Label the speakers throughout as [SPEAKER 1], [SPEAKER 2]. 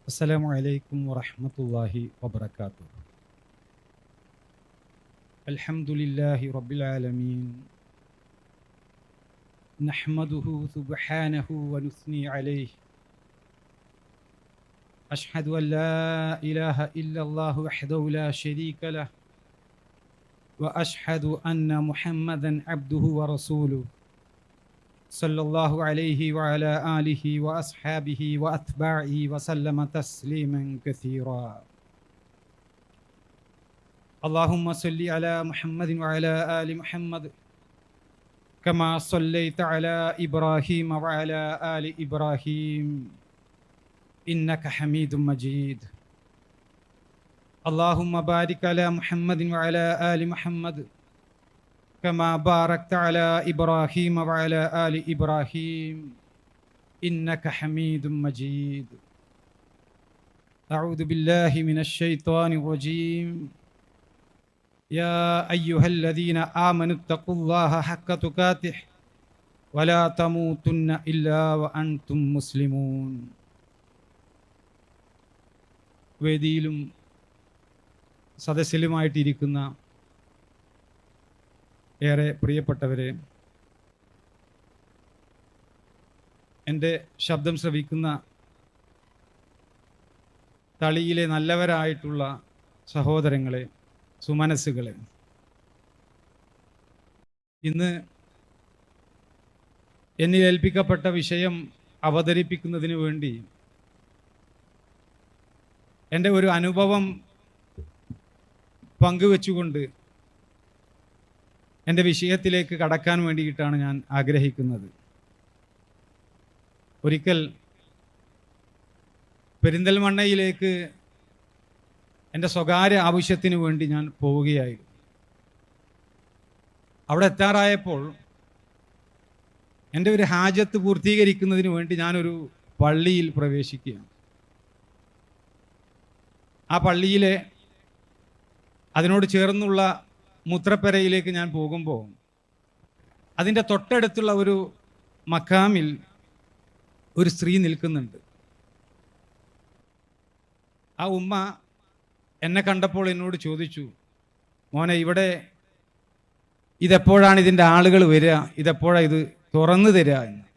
[SPEAKER 1] السلام عليكم ورحمة الله وبركاته. الحمد لله رب العالمين، نحمده سبحانه ونثني عليه. أشهد أن لا إله إلا الله وحده لا شريك له، وأشهد أن محمدا عبده ورسوله صلى الله عليه وعلى آله وأصحابه وأتباعه وسلم تسليما كثيرا. اللهم صل على محمد وعلى آل محمد كما صليت على إبراهيم وعلى آل إبراهيم إنك حميد مجيد. اللهم بارك على محمد وعلى آل محمد كما باركت على إبراهيم وعلى آل إبراهيم إنك حميد مجيد. أعوذ بالله من الشيطان الرجيم. يا أيها الذين آمنوا اتقوا الله حق تقاته ولا تموتن إلا وأنتم مسلمون. വേദിയിലും സദസ്സിലുമായിട്ടിരിക്കുന്ന ഏറെ പ്രിയപ്പെട്ടവരെ, എൻ്റെ ശബ്ദം ശ്രവിക്കുന്ന തളിയിലെ നല്ലവരായിട്ടുള്ള സഹോദരങ്ങളെ, സുമനസ്സുകളെ, ഇന്ന് എന്നിൽ ഏൽപ്പിക്കപ്പെട്ട വിഷയം അവതരിപ്പിക്കുന്നതിന് വേണ്ടി എൻ്റെ ഒരു അനുഭവം പങ്കുവെച്ചുകൊണ്ട് എൻ്റെ വിഷയത്തിലേക്ക് കടക്കാൻ വേണ്ടിയിട്ടാണ് ഞാൻ ആഗ്രഹിക്കുന്നത്. ഒരിക്കൽ പെരിന്തൽമണ്ണയിലേക്ക് എൻ്റെ സ്വകാര്യ ആവശ്യത്തിന് വേണ്ടി ഞാൻ പോവുകയായിരുന്നു. അവിടെ എത്താറായപ്പോൾ എൻ്റെ ഒരു ഹാജത്ത് പൂർത്തീകരിക്കുന്നതിന് വേണ്ടി ഞാനൊരു പള്ളിയിൽ പ്രവേശിക്കുകയാണ്. ആ പള്ളിയിലെ അതിനോട് ചേർന്നുള്ള മുത്രപ്പരയിലേക്ക് ഞാൻ പോകുമ്പോൾ അതിൻ്റെ തൊട്ടടുത്തുള്ള ഒരു മക്കാമിൽ ഒരു സ്ത്രീ നിൽക്കുന്നുണ്ട്. ആ ഉമ്മ എന്നെ കണ്ടപ്പോൾ എന്നോട് ചോദിച്ചു, മോനെ, ഇവിടെ ഇതെപ്പോഴാണ് ഇതിൻ്റെ ആളുകൾ വരിക, ഇതെപ്പോഴാണ് ഇത് തുറന്നു തരിക എന്ന്.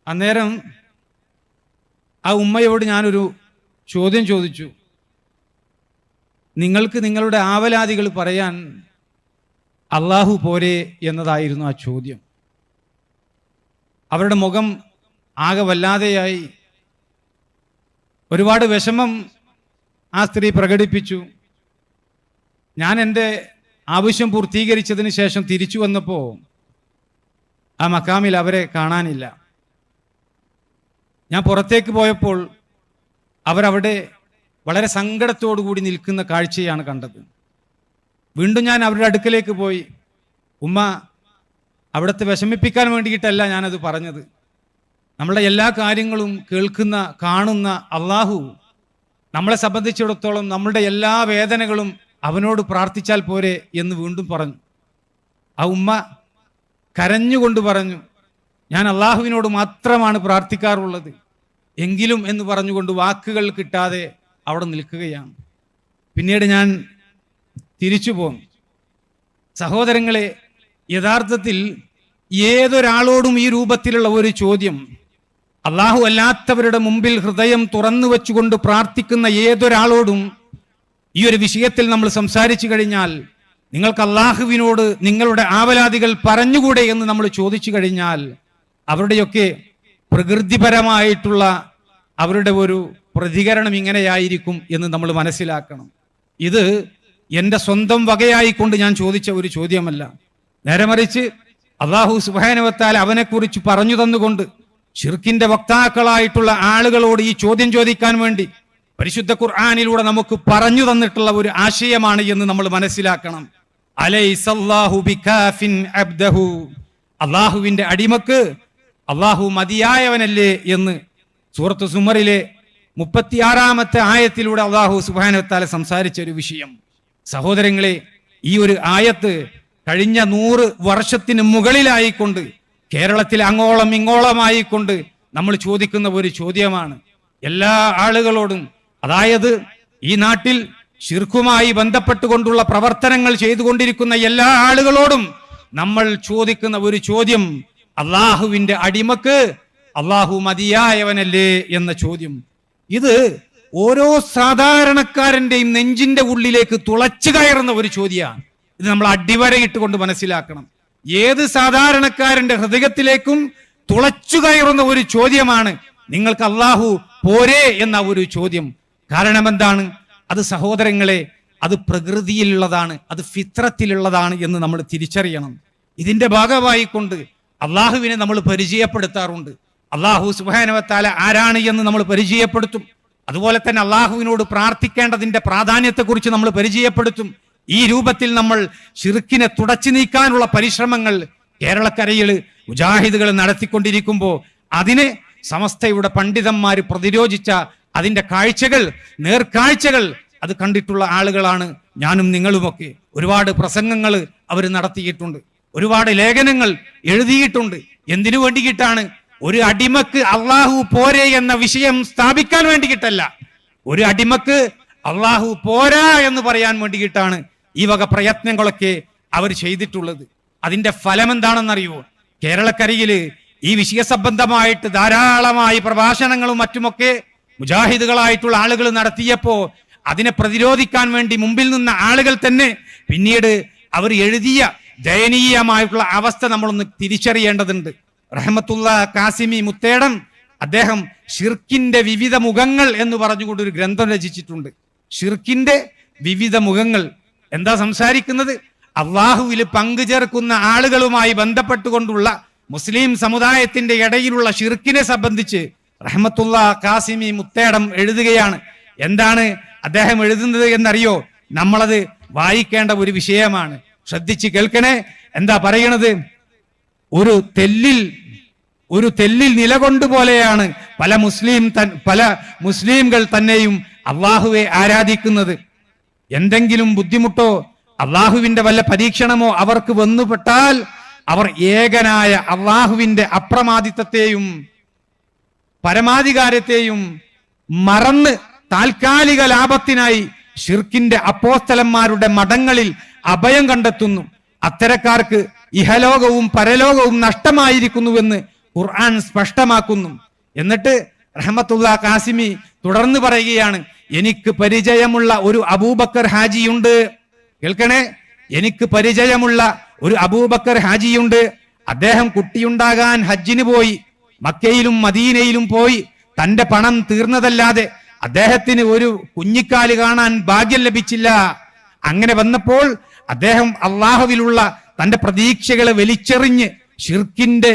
[SPEAKER 1] അന്നേരം ആ ഉമ്മയോട് ഞാനൊരു ചോദ്യം ചോദിച്ചു. നിങ്ങൾക്ക് നിങ്ങളുടെ ആവലാതികൾ പറയാൻ അള്ളാഹു പോരെ എന്നതായിരുന്നു ആ ചോദ്യം. അവരുടെ മുഖം ആകെ വല്ലാതെയായി. ഒരുപാട് വിഷമം ആ സ്ത്രീ പ്രകടിപ്പിച്ചു. ഞാൻ എൻ്റെ ആവശ്യം പൂർത്തീകരിച്ചതിന് ശേഷം തിരിച്ചു വന്നപ്പോൾ ആ മക്കാമിൽ അവരെ കാണാനില്ല. ഞാൻ പുറത്തേക്ക് പോയപ്പോൾ അവരവിടെ വളരെ സങ്കടത്തോടു കൂടി നിൽക്കുന്ന കാഴ്ചയാണ് കണ്ടത്. വീണ്ടും ഞാൻ അവരുടെ അടുക്കലേക്ക് പോയി. ഉമ്മ, അവിടുത്തെ വിഷമിപ്പിക്കാൻ വേണ്ടിയിട്ടല്ല ഞാനത് പറഞ്ഞത്. നമ്മളെ എല്ലാ കാര്യങ്ങളും കേൾക്കുന്ന, കാണുന്ന അള്ളാഹു നമ്മളെ സംബന്ധിച്ചിടത്തോളം നമ്മളുടെ എല്ലാ വേദനകളും അവനോട് പ്രാർത്ഥിച്ചാൽ പോരെ എന്ന് വീണ്ടും പറഞ്ഞു. ആ ഉമ്മ കരഞ്ഞുകൊണ്ട് പറഞ്ഞു, ഞാൻ അള്ളാഹുവിനോട് മാത്രമാണ് പ്രാർത്ഥിക്കാറുള്ളത്, എങ്കിലും എന്ന് പറഞ്ഞുകൊണ്ട് വാക്കുകൾ കിട്ടാതെ അവിടെ നിൽക്കുകയാണ്. പിന്നീട് ഞാൻ തിരിച്ചു പോന്നു. സഹോദരങ്ങളെ, യഥാർത്ഥത്തിൽ ഏതൊരാളോടും ഈ രൂപത്തിലുള്ള ഒരു ചോദ്യം, അള്ളാഹു അല്ലാത്തവരുടെ മുമ്പിൽ ഹൃദയം തുറന്നു വെച്ചുകൊണ്ട് പ്രാർത്ഥിക്കുന്ന ഏതൊരാളോടും ഈ ഒരു വിഷയത്തിൽ നമ്മൾ സംസാരിച്ചു കഴിഞ്ഞാൽ, നിങ്ങൾക്ക് അള്ളാഹുവിനോട് നിങ്ങളുടെ ആവലാതികൾ പറഞ്ഞുകൂടെ എന്ന് നമ്മൾ ചോദിച്ചു കഴിഞ്ഞാൽ, അവരുടെയൊക്കെ പ്രകൃതിപരമായിട്ടുള്ള അവരുടെ ഒരു പ്രതികരണം ഇങ്ങനെയായിരിക്കും എന്ന് നമ്മൾ മനസ്സിലാക്കണം. ഇത് എൻ്റെ സ്വന്തം വകയായിക്കൊണ്ട് ഞാൻ ചോദിച്ച ഒരു ചോദ്യമല്ല. നേരെ മറിച്ച് അല്ലാഹു സുബ്ഹാനഹു വ തആല അവനെക്കുറിച്ച് പറഞ്ഞു തന്നുകൊണ്ട് ശിർക്കിന്റെ വക്താക്കളായിട്ടുള്ള ആളുകളോട് ഈ ചോദ്യം ചോദിക്കാൻ വേണ്ടി പരിശുദ്ധ ഖുർആനിലൂടെ നമുക്ക് പറഞ്ഞു തന്നിട്ടുള്ള ഒരു ആശയമാണ് എന്ന് നമ്മൾ മനസ്സിലാക്കണം. അലൈസല്ലാഹു ബികാഫിൻ അബ്ദഹു, അല്ലാഹുവിന്റെ അടിമക്ക് അല്ലാഹു മതിയായവനല്ലേ എന്ന് സൂറത്ത് സുമറിലെ 36-ാമത്തെ ആയത്തിലൂടെ അല്ലാഹു സുബ്ഹാനഹു വ തആല സംസാരിച്ച ഒരു വിഷയം. സഹോദരങ്ങളെ, ഈ ഒരു ആയത്ത് കഴിഞ്ഞ 100 വർഷത്തിന് മുകളിലായിക്കൊണ്ട് കേരളത്തിൽ അങ്ങോളം ഇങ്ങോളമായിക്കൊണ്ട് നമ്മൾ ചോദിക്കുന്ന ഒരു ചോദ്യമാണ്. എല്ലാ ആളുകളോടും, അതായത് ഈ നാട്ടിൽ ശിർക്കുമായി ബന്ധപ്പെട്ടുകൊണ്ടുള്ള പ്രവർത്തനങ്ങൾ ചെയ്തുകൊണ്ടിരിക്കുന്ന എല്ലാ ആളുകളോടും നമ്മൾ ചോദിക്കുന്ന ഒരു ചോദ്യം, അള്ളാഹുവിന്റെ അടിമക്ക് അള്ളാഹു മതിയായവനല്ലേ എന്ന ചോദ്യം. ഇത് ഓരോ സാധാരണക്കാരന്റെയും നെഞ്ചിന്റെ ഉള്ളിലേക്ക് തുളച്ചു കയറുന്ന ഒരു ചോദ്യമാണ്. ഇത് നമ്മൾ അടിവരയിട്ടുകൊണ്ട് മനസ്സിലാക്കണം. ഏത് സാധാരണക്കാരന്റെ ഹൃദയത്തിലേക്കും തുളച്ചു കയറുന്ന ഒരു ചോദ്യമാണ്, നിങ്ങൾക്ക് അള്ളാഹു പോരേ എന്ന ഒരു ചോദ്യം. കാരണം എന്താണ്? അത് സഹോദരങ്ങളെ, അത് പ്രകൃതിയിലുള്ളതാണ്, അത് ഫിത്രത്തിലുള്ളതാണ് എന്ന് നമ്മൾ തിരിച്ചറിയണം. ഇതിന്റെ ഭാഗമായി കൊണ്ട് അള്ളാഹുവിനെ നമ്മൾ പരിചയപ്പെടുത്താറുണ്ട്. അള്ളാഹു സുബ്ഹാനഹു വ തആല ആരാണ് എന്ന് നമ്മൾ പരിചയപ്പെടുത്തും. അതുപോലെ തന്നെ അള്ളാഹുവിനോട് പ്രാർത്ഥിക്കേണ്ടതിന്റെ പ്രാധാന്യത്തെക്കുറിച്ച് നമ്മൾ പരിചയപ്പെടുത്തും. ഈ രൂപത്തിൽ നമ്മൾ ശിർക്കിനെ തുടച്ചു നീക്കാനുള്ള പരിശ്രമങ്ങൾ കേരളക്കരയിൽ മുജാഹിദുകൾ നടത്തിക്കൊണ്ടിരിക്കുമ്പോൾ അതിനെ സമസ്തയുടെ പണ്ഡിതന്മാർ പ്രതിരോധിച്ച അതിന്റെ കാഴ്ചകൾ, നേർക്കാഴ്ചകൾ അത് കണ്ടിട്ടുള്ള ആളുകളാണ് ഞാനും നിങ്ങളുമൊക്കെ. ഒരുപാട് പ്രസംഗങ്ങൾ അവർ നടത്തിയിട്ടുണ്ട്, ഒരുപാട് ലേഖനങ്ങൾ എഴുതിയിട്ടുണ്ട്. എന്തിനു വേണ്ടിയിട്ടാണ്? ഒരു അടിമക്ക് അള്ളാഹു പോരെ എന്ന വിഷയം സ്ഥാപിക്കാൻ വേണ്ടിയിട്ടല്ല, ഒരു അടിമക്ക് അള്ളാഹു പോരാ എന്ന് പറയാൻ വേണ്ടിയിട്ടാണ് ഈ വക പ്രയത്നങ്ങളൊക്കെ അവർ ചെയ്തിട്ടുള്ളത്. അതിന്റെ ഫലം എന്താണെന്നറിയോ? കേരളക്കരയില് ഈ വിഷയ സംബന്ധമായിട്ട് ധാരാളമായി പ്രഭാഷണങ്ങളും മറ്റുമൊക്കെ മുജാഹിദുകളായിട്ടുള്ള ആളുകൾ നടത്തിയപ്പോ അതിനെ പ്രതിരോധിക്കാൻ വേണ്ടി മുമ്പിൽ നിന്ന ആളുകൾ തന്നെ പിന്നീട് അവർ എഴുതിയ ദയനീയമായിട്ടുള്ള അവസ്ഥ നമ്മളൊന്ന് തിരിച്ചറിയേണ്ടതുണ്ട്. റഹ്മത്തുള്ള കാസിമി മുത്തേടം അദ്ദേഹം ഷിർക്കിന്റെ വിവിധ മുഖങ്ങൾ എന്ന് പറഞ്ഞുകൊണ്ട് ഒരു ഗ്രന്ഥം രചിച്ചിട്ടുണ്ട്. ഷിർക്കിന്റെ വിവിധ മുഖങ്ങൾ എന്താ സംസാരിക്കുന്നത്? അള്ളാഹുവിൽ പങ്കുചേർക്കുന്ന ആളുകളുമായി ബന്ധപ്പെട്ടുകൊണ്ടുള്ള മുസ്ലിം സമുദായത്തിന്റെ ഇടയിലുള്ള ഷിർക്കിനെ സംബന്ധിച്ച് റഹ്മത്തുള്ള കാസിമി മുത്തേടം എഴുതുകയാണ്. എന്താണ് അദ്ദേഹം എഴുതുന്നത് എന്നറിയോ? നമ്മളത് വായിക്കേണ്ട ഒരു വിഷയമാണ്, ശ്രദ്ധിച്ച് കേൾക്കണേ. എന്താ പറയണത്? ഒരു തെല്ലിൽ നിലകൊണ്ടുപോലെയാണ് പല മുസ്ലിംകൾ തന്നെയും അള്ളാഹുവെ ആരാധിക്കുന്നത്. എന്തെങ്കിലും ബുദ്ധിമുട്ടോ അള്ളാഹുവിന്റെ വല്ല പരീക്ഷണമോ അവർക്ക് വന്നുപെട്ടാൽ അവർ ഏകനായ അള്ളാഹുവിന്റെ അപ്രമാദിത്വത്തെയും പരമാധികാരത്തെയും മറന്ന് താൽക്കാലിക ലാഭത്തിനായി ഷിർക്കിന്റെ അപ്പോസ്തലന്മാരുടെ മഠങ്ങളിൽ അഭയം കണ്ടെത്തുന്നു. അത്തരക്കാർക്ക് ഇഹലോകവും പരലോകവും നഷ്ടമായിരിക്കുന്നുവെന്ന് ഖുർആൻ സ്പഷ്ടമാക്കുന്നു. എന്നിട്ട് റഹ്മത്തുള്ള കാസിമി തുടർന്ന് പറയുകയാണ്, എനിക്ക് പരിചയമുള്ള ഒരു അബൂബക്കർ ഹാജിയുണ്ട്. കേൾക്കണേ, എനിക്ക് പരിചയമുള്ള ഒരു അബൂബക്കർ ഹാജിയുണ്ട്. അദ്ദേഹം കുട്ടിയുണ്ടാകാൻ ഹജ്ജിന് പോയി, മക്കയിലും മദീനയിലും പോയി. തന്റെ പണം തീർന്നതല്ലാതെ അദ്ദേഹത്തിന് ഒരു കുഞ്ഞിക്കാല് കാണാൻ ഭാഗ്യം ലഭിച്ചില്ല. അങ്ങനെ വന്നപ്പോൾ അദ്ദേഹം അള്ളാഹുവിലുള്ള തന്റെ പ്രതീക്ഷകളെ വലിച്ചെറിഞ്ഞ് ഷിർക്കിന്റെ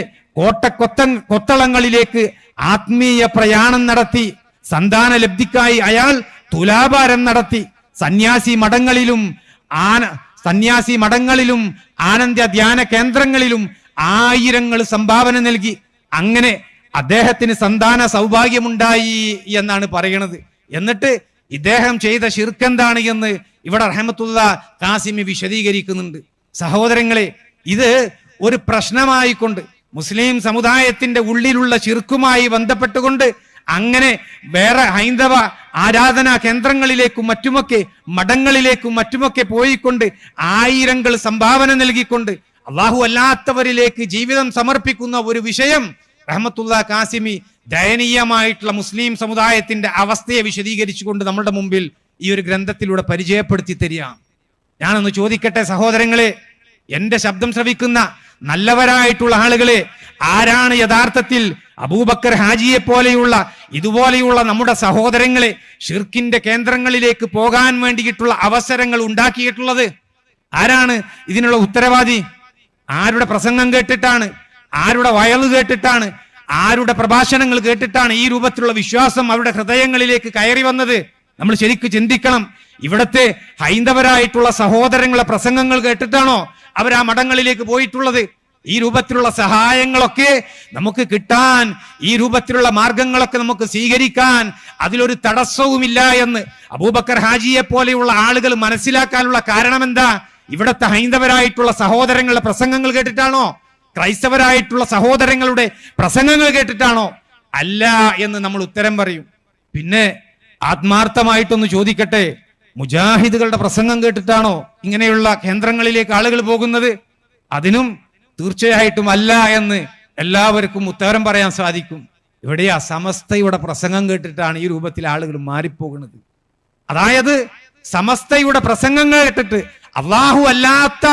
[SPEAKER 1] കൊത്തളങ്ങളിലേക്ക് ആത്മീയ പ്രയാണം നടത്തി. സന്താന ലബ്ധിക്കായി അയാൾ തുലാഭാരം നടത്തി. സന്യാസി മഠങ്ങളിലും ആനന്ദ ധ്യാന കേന്ദ്രങ്ങളിലും ആയിരങ്ങൾ സംഭാവന നൽകി. അങ്ങനെ അദ്ദേഹത്തിന് സന്താന സൗഭാഗ്യമുണ്ടായി എന്നാണ് പറയണത്. എന്നിട്ട് ഇദ്ദേഹം ചെയ്ത ഷിർക്ക് എന്താണ് എന്ന് ഇവിടെ റഹ്മത്തുള്ള കാസിമി വിശദീകരിക്കുന്നുണ്ട്. സഹോദരങ്ങളെ, ഇത് ഒരു പ്രശ്നമായിക്കൊണ്ട് മുസ്ലിം സമുദായത്തിന്റെ ഉള്ളിലുള്ള ഷിർക്കുമായി ബന്ധപ്പെട്ടുകൊണ്ട് അങ്ങനെ വേറെ ഹൈന്ദവ ആരാധനാ കേന്ദ്രങ്ങളിലേക്കും മറ്റുമൊക്കെ മഠങ്ങളിലേക്കും മറ്റുമൊക്കെ പോയിക്കൊണ്ട് ആയിരങ്ങൾ സംഭാവന നൽകിക്കൊണ്ട് അള്ളാഹു അല്ലാത്തവരിലേക്ക് ജീവിതം സമർപ്പിക്കുന്ന ഒരു വിഷയം റഹ്മത്തുള്ള കാസിമി ദയനീയമായിട്ടുള്ള മുസ്ലിം സമുദായത്തിന്റെ അവസ്ഥയെ വിശദീകരിച്ചുകൊണ്ട് നമ്മുടെ മുമ്പിൽ ഈ ഒരു ഗ്രന്ഥത്തിലൂടെ പരിചയപ്പെടുത്തി തരിക. ഞാനൊന്ന് ചോദിക്കട്ടെ സഹോദരങ്ങളെ, എന്റെ ശബ്ദം ശ്രവിക്കുന്ന നല്ലവരായിട്ടുള്ള ആളുകളെ, ആരാണ് യഥാർത്ഥത്തിൽ അബൂബക്കർ ഹാജിയെ പോലെയുള്ള ഇതുപോലെയുള്ള നമ്മുടെ സഹോദരങ്ങളെ ഷിർക്കിന്റെ കേന്ദ്രങ്ങളിലേക്ക് പോകാൻ വേണ്ടിയിട്ടുള്ള അവസരങ്ങൾ ഉണ്ടാക്കിയിട്ടുള്ളത്? ആരാണ് ഇതിനുള്ള ഉത്തരവാദി? ആരുടെ പ്രസംഗം കേട്ടിട്ടാണ്, ആരുടെ വയല് കേട്ടിട്ടാണ്, ആരുടെ പ്രഭാഷണങ്ങൾ കേട്ടിട്ടാണ് ഈ രൂപത്തിലുള്ള വിശ്വാസം അവരുടെ ഹൃദയങ്ങളിലേക്ക് കയറി വന്നത്? നമ്മൾ ശരിക്കും ചിന്തിക്കണം. ഇവിടത്തെ ഹൈന്ദവരായിട്ടുള്ള സഹോദരങ്ങളെ പ്രസംഗങ്ങൾ കേട്ടിട്ടാണോ അവർ ആ മഠങ്ങളിലേക്ക് പോയിട്ടുള്ളത്? ഈ രൂപത്തിലുള്ള സഹായങ്ങളൊക്കെ നമുക്ക് കിട്ടാൻ, ഈ രൂപത്തിലുള്ള മാർഗങ്ങളൊക്കെ നമുക്ക് സ്വീകരിക്കാൻ അതിലൊരു തടസ്സവുമില്ല എന്ന് അബൂബക്കർ ഹാജിയെ പോലെയുള്ള ആളുകൾ മനസ്സിലാക്കാനുള്ള കാരണം എന്താ? ഇവിടത്തെ ഹൈന്ദവരായിട്ടുള്ള സഹോദരങ്ങളുടെ പ്രസംഗങ്ങൾ കേട്ടിട്ടാണോ? ക്രൈസ്തവരായിട്ടുള്ള സഹോദരങ്ങളുടെ പ്രസംഗങ്ങൾ കേട്ടിട്ടാണോ? അല്ല എന്ന് നമ്മൾ ഉത്തരം പറയും. പിന്നെ ആത്മാർത്ഥമായിട്ടൊന്ന് ചോദിക്കട്ടെ, മുജാഹിദുകളുടെ പ്രസംഗം കേട്ടിട്ടാണോ ഇങ്ങനെയുള്ള കേന്ദ്രങ്ങളിലേക്ക് ആളുകൾ പോകുന്നത്? അതിനും തീർച്ചയായിട്ടും അല്ല എന്ന് എല്ലാവർക്കും ഉത്തരം പറയാൻ സാധിക്കും. ഇവിടെയാ സമസ്തയുടെ പ്രസംഗം കേട്ടിട്ടാണ് ഈ രൂപത്തിൽ ആളുകൾ മാറിപ്പോകുന്നത്. അതായത് സമസ്തയുടെ പ്രസംഗം കേട്ടിട്ട് അള്ളാഹു അല്ലാത്ത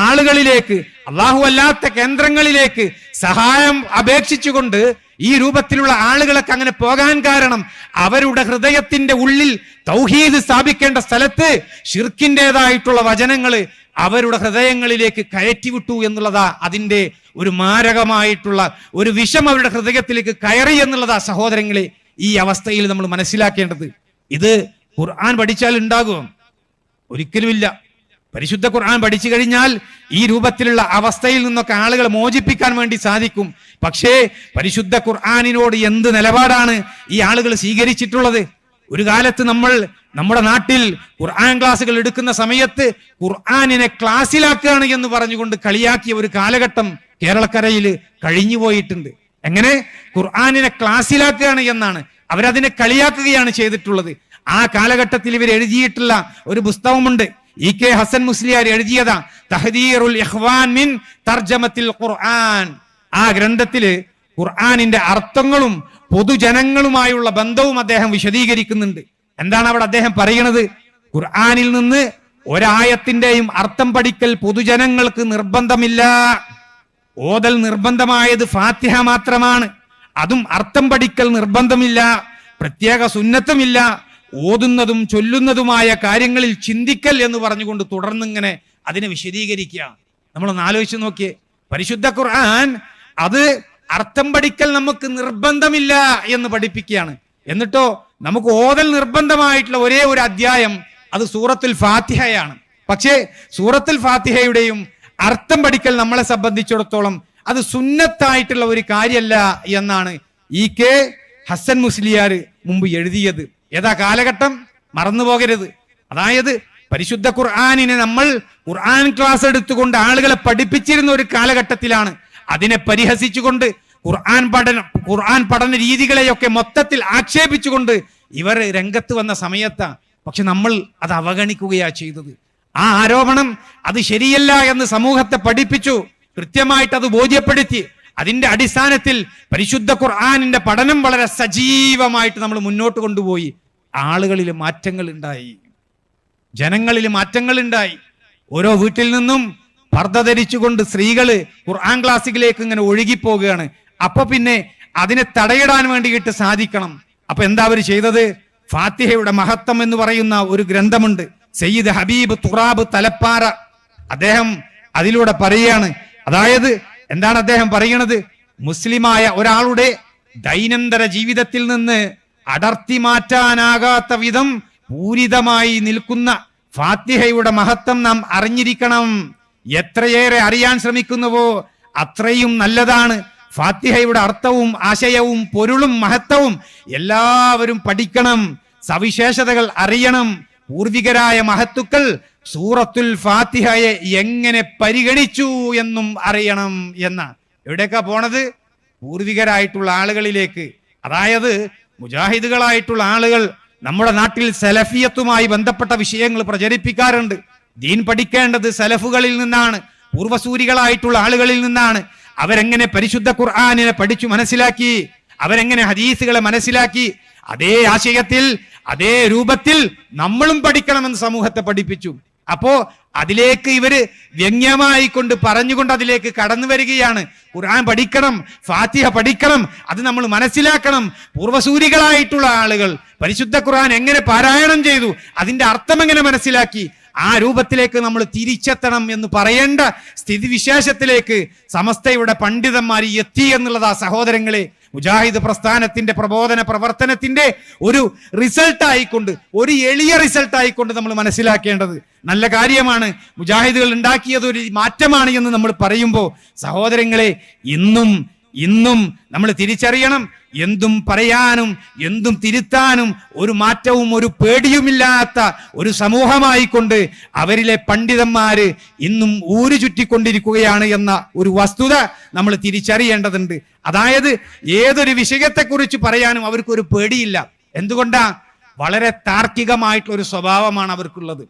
[SPEAKER 1] ആളുകളിലേക്ക്, അള്ളാഹു അല്ലാത്ത കേന്ദ്രങ്ങളിലേക്ക് സഹായം അപേക്ഷിച്ചുകൊണ്ട് ഈ രൂപത്തിലുള്ള ആളുകളൊക്കെ അങ്ങനെ പോകാൻ കാരണം അവരുടെ ഹൃദയത്തിന്റെ ഉള്ളിൽ തൗഹീദ് സ്ഥാപിക്കേണ്ട സ്ഥലത്ത് ശിർക്കിൻ്റെതായിട്ടുള്ള വചനങ്ങള് അവരുടെ ഹൃദയങ്ങളിലേക്ക് കയറ്റിവിട്ടു എന്നുള്ളതാ അതിന്റെ ഒരു മാരകമായിട്ടുള്ള ഒരു വിഷം അവരുടെ ഹൃദയത്തിലേക്ക് കയറി എന്നുള്ളതാ സഹോദരങ്ങളെ ഈ അവസ്ഥയിൽ നമ്മൾ മനസ്സിലാക്കേണ്ടത്. ഇത് ഖുർആൻ പഠിച്ചാൽ ഉണ്ടാകുമോ? ഒരിക്കലുമില്ല. പരിശുദ്ധ ഖുർആൻ പഠിച്ചു കഴിഞ്ഞാൽ ഈ രൂപത്തിലുള്ള അവസ്ഥയിൽ നിന്നൊക്കെ ആളുകളെ മോചിപ്പിക്കാൻ വേണ്ടി സാധിക്കും. പക്ഷേ പരിശുദ്ധ ഖുർആനിനോട് എന്ത് നിലപാടാണ് ഈ ആളുകൾ സ്വീകരിച്ചിട്ടുള്ളത്? ഒരു കാലത്ത് നമ്മൾ നമ്മുടെ നാട്ടിൽ ഖുർആൻ ക്ലാസ്സുകൾ എടുക്കുന്ന സമയത്ത് ഖുർആനിനെ ക്ലാസ്സിലാക്കുകയാണ് എന്ന് പറഞ്ഞുകൊണ്ട് കളിയാക്കിയ ഒരു കാലഘട്ടം കേരളക്കരയിൽ കഴിഞ്ഞുപോയിട്ടുണ്ട്. എങ്ങനെ? ഖുർആനിനെ ക്ലാസ്സിലാക്കുകയാണ് എന്നാണ്, അവരതിനെ കളിയാക്കുകയാണ് ചെയ്തിട്ടുള്ളത്. ആ കാലഘട്ടത്തിൽ ഇവർ എഴുതിയിട്ടുള്ള ഒരു പുസ്തകമുണ്ട്, EK ഹസൻ മുസ്ലിയാർ എഴുതിയതാ, തഹ്ദീറുൽ ഇഖ്വാൻ മിൻ തർജമത്തിൽ ഖുർആൻ. ആ ഗ്രന്ഥത്തില് ഖുർആനിന്റെ അർത്ഥങ്ങളും പൊതുജനങ്ങളുമായുള്ള ബന്ധവും അദ്ദേഹം വിശദീകരിക്കുന്നുണ്ട്. എന്താണ് അവിടെ അദ്ദേഹം പറയുന്നത്? ഖുർആനിൽ നിന്ന് ഒരായത്തിന്റെയും അർത്ഥം പഠിക്കൽ പൊതുജനങ്ങൾക്ക് നിർബന്ധമില്ല. ഓതൽ നിർബന്ധമായത് ഫാത്തിഹ മാത്രമാണ്. അതും അർത്ഥം പഠിക്കൽ നിർബന്ധമില്ല, പ്രത്യേക സുന്നത്തുമില്ല. ഓതുന്നതും ചൊല്ലുന്നതുമായ കാര്യങ്ങളിൽ ചിന്തിക്കൽ എന്ന് പറഞ്ഞുകൊണ്ട് തുടർന്നിങ്ങനെ അതിനെ വിശദീകരിക്കുക. നമ്മളൊന്ന് ആലോചിച്ച് നോക്കിയേ, പരിശുദ്ധ ഖുർആൻ അത് അർത്ഥം പഠിക്കൽ നമുക്ക് നിർബന്ധമില്ല എന്ന് പഠിപ്പിക്കുകയാണ്. എന്നിട്ടോ നമുക്ക് ഓതൽ നിർബന്ധമായിട്ടുള്ള ഒരേ ഒരു അധ്യായം അത് സൂറത്തുൽ ഫാത്തിഹയാണ്. പക്ഷേ സൂറത്തുൽ ഫാത്തിഹയുടെയും അർത്ഥം പഠിക്കൽ നമ്മളെ സംബന്ധിച്ചിടത്തോളം അത് സുന്നത്തായിട്ടുള്ള ഒരു കാര്യമല്ല എന്നാണ് EK ഹസൻ മുസ്ലിയാർ മുമ്പ് എഴുതിയത്. ഏതാ കാലഘട്ടം? മറന്നുപോകരുത്. അതായത് പരിശുദ്ധ ഖുർആനിനെ നമ്മൾ ഖുർആൻ ക്ലാസ് എടുത്തുകൊണ്ട് ആളുകളെ പഠിപ്പിച്ചിരുന്ന ഒരു കാലഘട്ടത്തിലാണ്. അതിനെ പരിഹസിച്ചുകൊണ്ട് ഖുർആൻ പഠന രീതികളെയൊക്കെ മൊത്തത്തിൽ ആക്ഷേപിച്ചുകൊണ്ട് ഇവർ രംഗത്ത് വന്ന സമയത്താ. പക്ഷെ നമ്മൾ അത് അവഗണിക്കുകയാ ചെയ്തത്. ആ ആരോപണം അത് ശരിയല്ല എന്ന് സമൂഹത്തെ പഠിപ്പിച്ചു, കൃത്യമായിട്ട് അത് ബോധ്യപ്പെടുത്തി. അതിന്റെ അടിസ്ഥാനത്തിൽ പരിശുദ്ധ ഖുർആനിന്റെ പഠനം വളരെ സജീവമായിട്ട് നമ്മൾ മുന്നോട്ട് കൊണ്ടുപോയി. ആളുകളിൽ മാറ്റങ്ങൾ ഉണ്ടായി, ജനങ്ങളിൽ മാറ്റങ്ങൾ ഉണ്ടായി. ഓരോ വീട്ടിൽ നിന്നും പർദ്ദ ധരിച്ചുകൊണ്ട് സ്ത്രീകള് ഖുർആൻ ക്ലാസ്സിലേക്ക് ഇങ്ങനെ ഒഴുകിപ്പോവുകയാണ്. അപ്പൊ പിന്നെ അതിനെ തടയിടാൻ വേണ്ടിയിട്ട് സാധിക്കണം. അപ്പൊ എന്താ അവർ ചെയ്തത്? ഫാത്തിഹയുടെ മഹത്വം എന്ന് പറയുന്ന ഒരു ഗ്രന്ഥമുണ്ട്, സയ്യിദ് ഹബീബ് തുറാബ് തലപ്പാറ. അദ്ദേഹം അതിലൂടെ പറയുകയാണ്. അതായത് എന്താണ് അദ്ദേഹം പറയുന്നത്? മുസ്ലിമായ ഒരാളുടെ ദൈനംദിന ജീവിതത്തിൽ നിന്ന് അടർത്തി മാറ്റാനാകാത്ത വിധം പൂരിതമായി നിൽക്കുന്ന ഫാത്തിഹയുടെ മഹത്വം നാം അറിഞ്ഞിരിക്കണം. എത്രയേറെ അറിയാൻ ശ്രമിക്കുന്നുവോ അത്രയും നല്ലതാണ്. ഫാത്തിഹയുടെ അർത്ഥവും ആശയവും പൊരുളും മഹത്വവും എല്ലാവരും പഠിക്കണം, സവിശേഷതകൾ അറിയണം. പൂർവികരായ മഹത്തുക്കൾ സൂറത്തുൽ ഫാത്തിഹയെ എങ്ങനെ പരിഗണിച്ചു എന്നും അറിയണം എന്ന. എവിടേക്കാ പോണത്? പൂർവികരായിട്ടുള്ള ആളുകളിലേക്ക്. അതായത് മുജാഹിദുകളായിട്ടുള്ള ആളുകൾ നമ്മുടെ നാട്ടിൽ സലഫിയത്തുമായി ബന്ധപ്പെട്ട വിഷയങ്ങൾ പ്രചരിപ്പിക്കാറുണ്ട്. ദീൻ പഠിക്കേണ്ടത് സലഫുകളിൽ നിന്നാണ്, പൂർവസൂരികളായിട്ടുള്ള ആളുകളിൽ നിന്നാണ്. അവരെങ്ങനെ പരിശുദ്ധ ഖുർആനിനെ പഠിച്ചു മനസ്സിലാക്കി, അവരെങ്ങനെ ഹദീസുകളെ മനസ്സിലാക്കി, അതേ ആശയത്തിൽ അതേ രൂപത്തിൽ നമ്മളും പഠിക്കണമെന്ന് സമൂഹത്തെ പഠിപ്പിച്ചു. അപ്പോ അതിലേക്ക് ഇവര് വ്യംഗ്യമായി കൊണ്ട് പറഞ്ഞുകൊണ്ട് അതിലേക്ക് കടന്നു വരികയാണ്. ഖുർആൻ പഠിക്കണം, ഫാത്തിഹ പഠിക്കണം, അത് നമ്മൾ മനസ്സിലാക്കണം. പൂർവസൂരികളായിട്ടുള്ള ആളുകൾ പരിശുദ്ധ ഖുർആൻ എങ്ങനെ പാരായണം ചെയ്തു, അതിന്റെ അർത്ഥം എങ്ങനെ മനസ്സിലാക്കി, ആ രൂപത്തിലേക്ക് നമ്മൾ തിരിച്ചെത്തണം എന്ന് പറയേണ്ട സ്ഥിതിവിശേഷത്തിലേക്ക് സമസ്തയുടെ പണ്ഡിതന്മാർ എത്തി എന്നുള്ളതാ സഹോദരങ്ങളെ. മുജാഹിദ് പ്രസ്ഥാനത്തിന്റെ പ്രബോധന പ്രവർത്തനത്തിന്റെ ഒരു റിസൾട്ട് ആയിക്കൊണ്ട്, ഒരു എളിയ റിസൾട്ട് ആയിക്കൊണ്ട് നമ്മൾ മനസ്സിലാക്കേണ്ടത്. നല്ല കാര്യമാണ്, മുജാഹിദുകൾ ഉണ്ടാക്കിയത് ഒരു മാറ്റമാണ് എന്ന് നമ്മൾ പറയുമ്പോൾ സഹോദരങ്ങളെ, ഇന്നും നമ്മൾ തിരിച്ചറിയണം, എന്തും പറയാനും എന്തും തിരുത്താനും ഒരു മാറ്റവും ഒരു പേടിയുമില്ലാത്ത ഒരു സമൂഹമായിക്കൊണ്ട് അവരിലെ പണ്ഡിതന്മാര് ഇന്നും ഊരു ചുറ്റിക്കൊണ്ടിരിക്കുകയാണ് എന്ന ഒരു വസ്തുത നമ്മൾ തിരിച്ചറിയേണ്ടതുണ്ട്. അതായത് ഏതൊരു വിഷയത്തെക്കുറിച്ച് പറയാനും അവർക്കൊരു പേടിയില്ല. എന്തുകൊണ്ടാ? വളരെ താർക്കികമായിട്ടുള്ള ഒരു സ്വഭാവമാണ് അവർക്കുള്ളത്.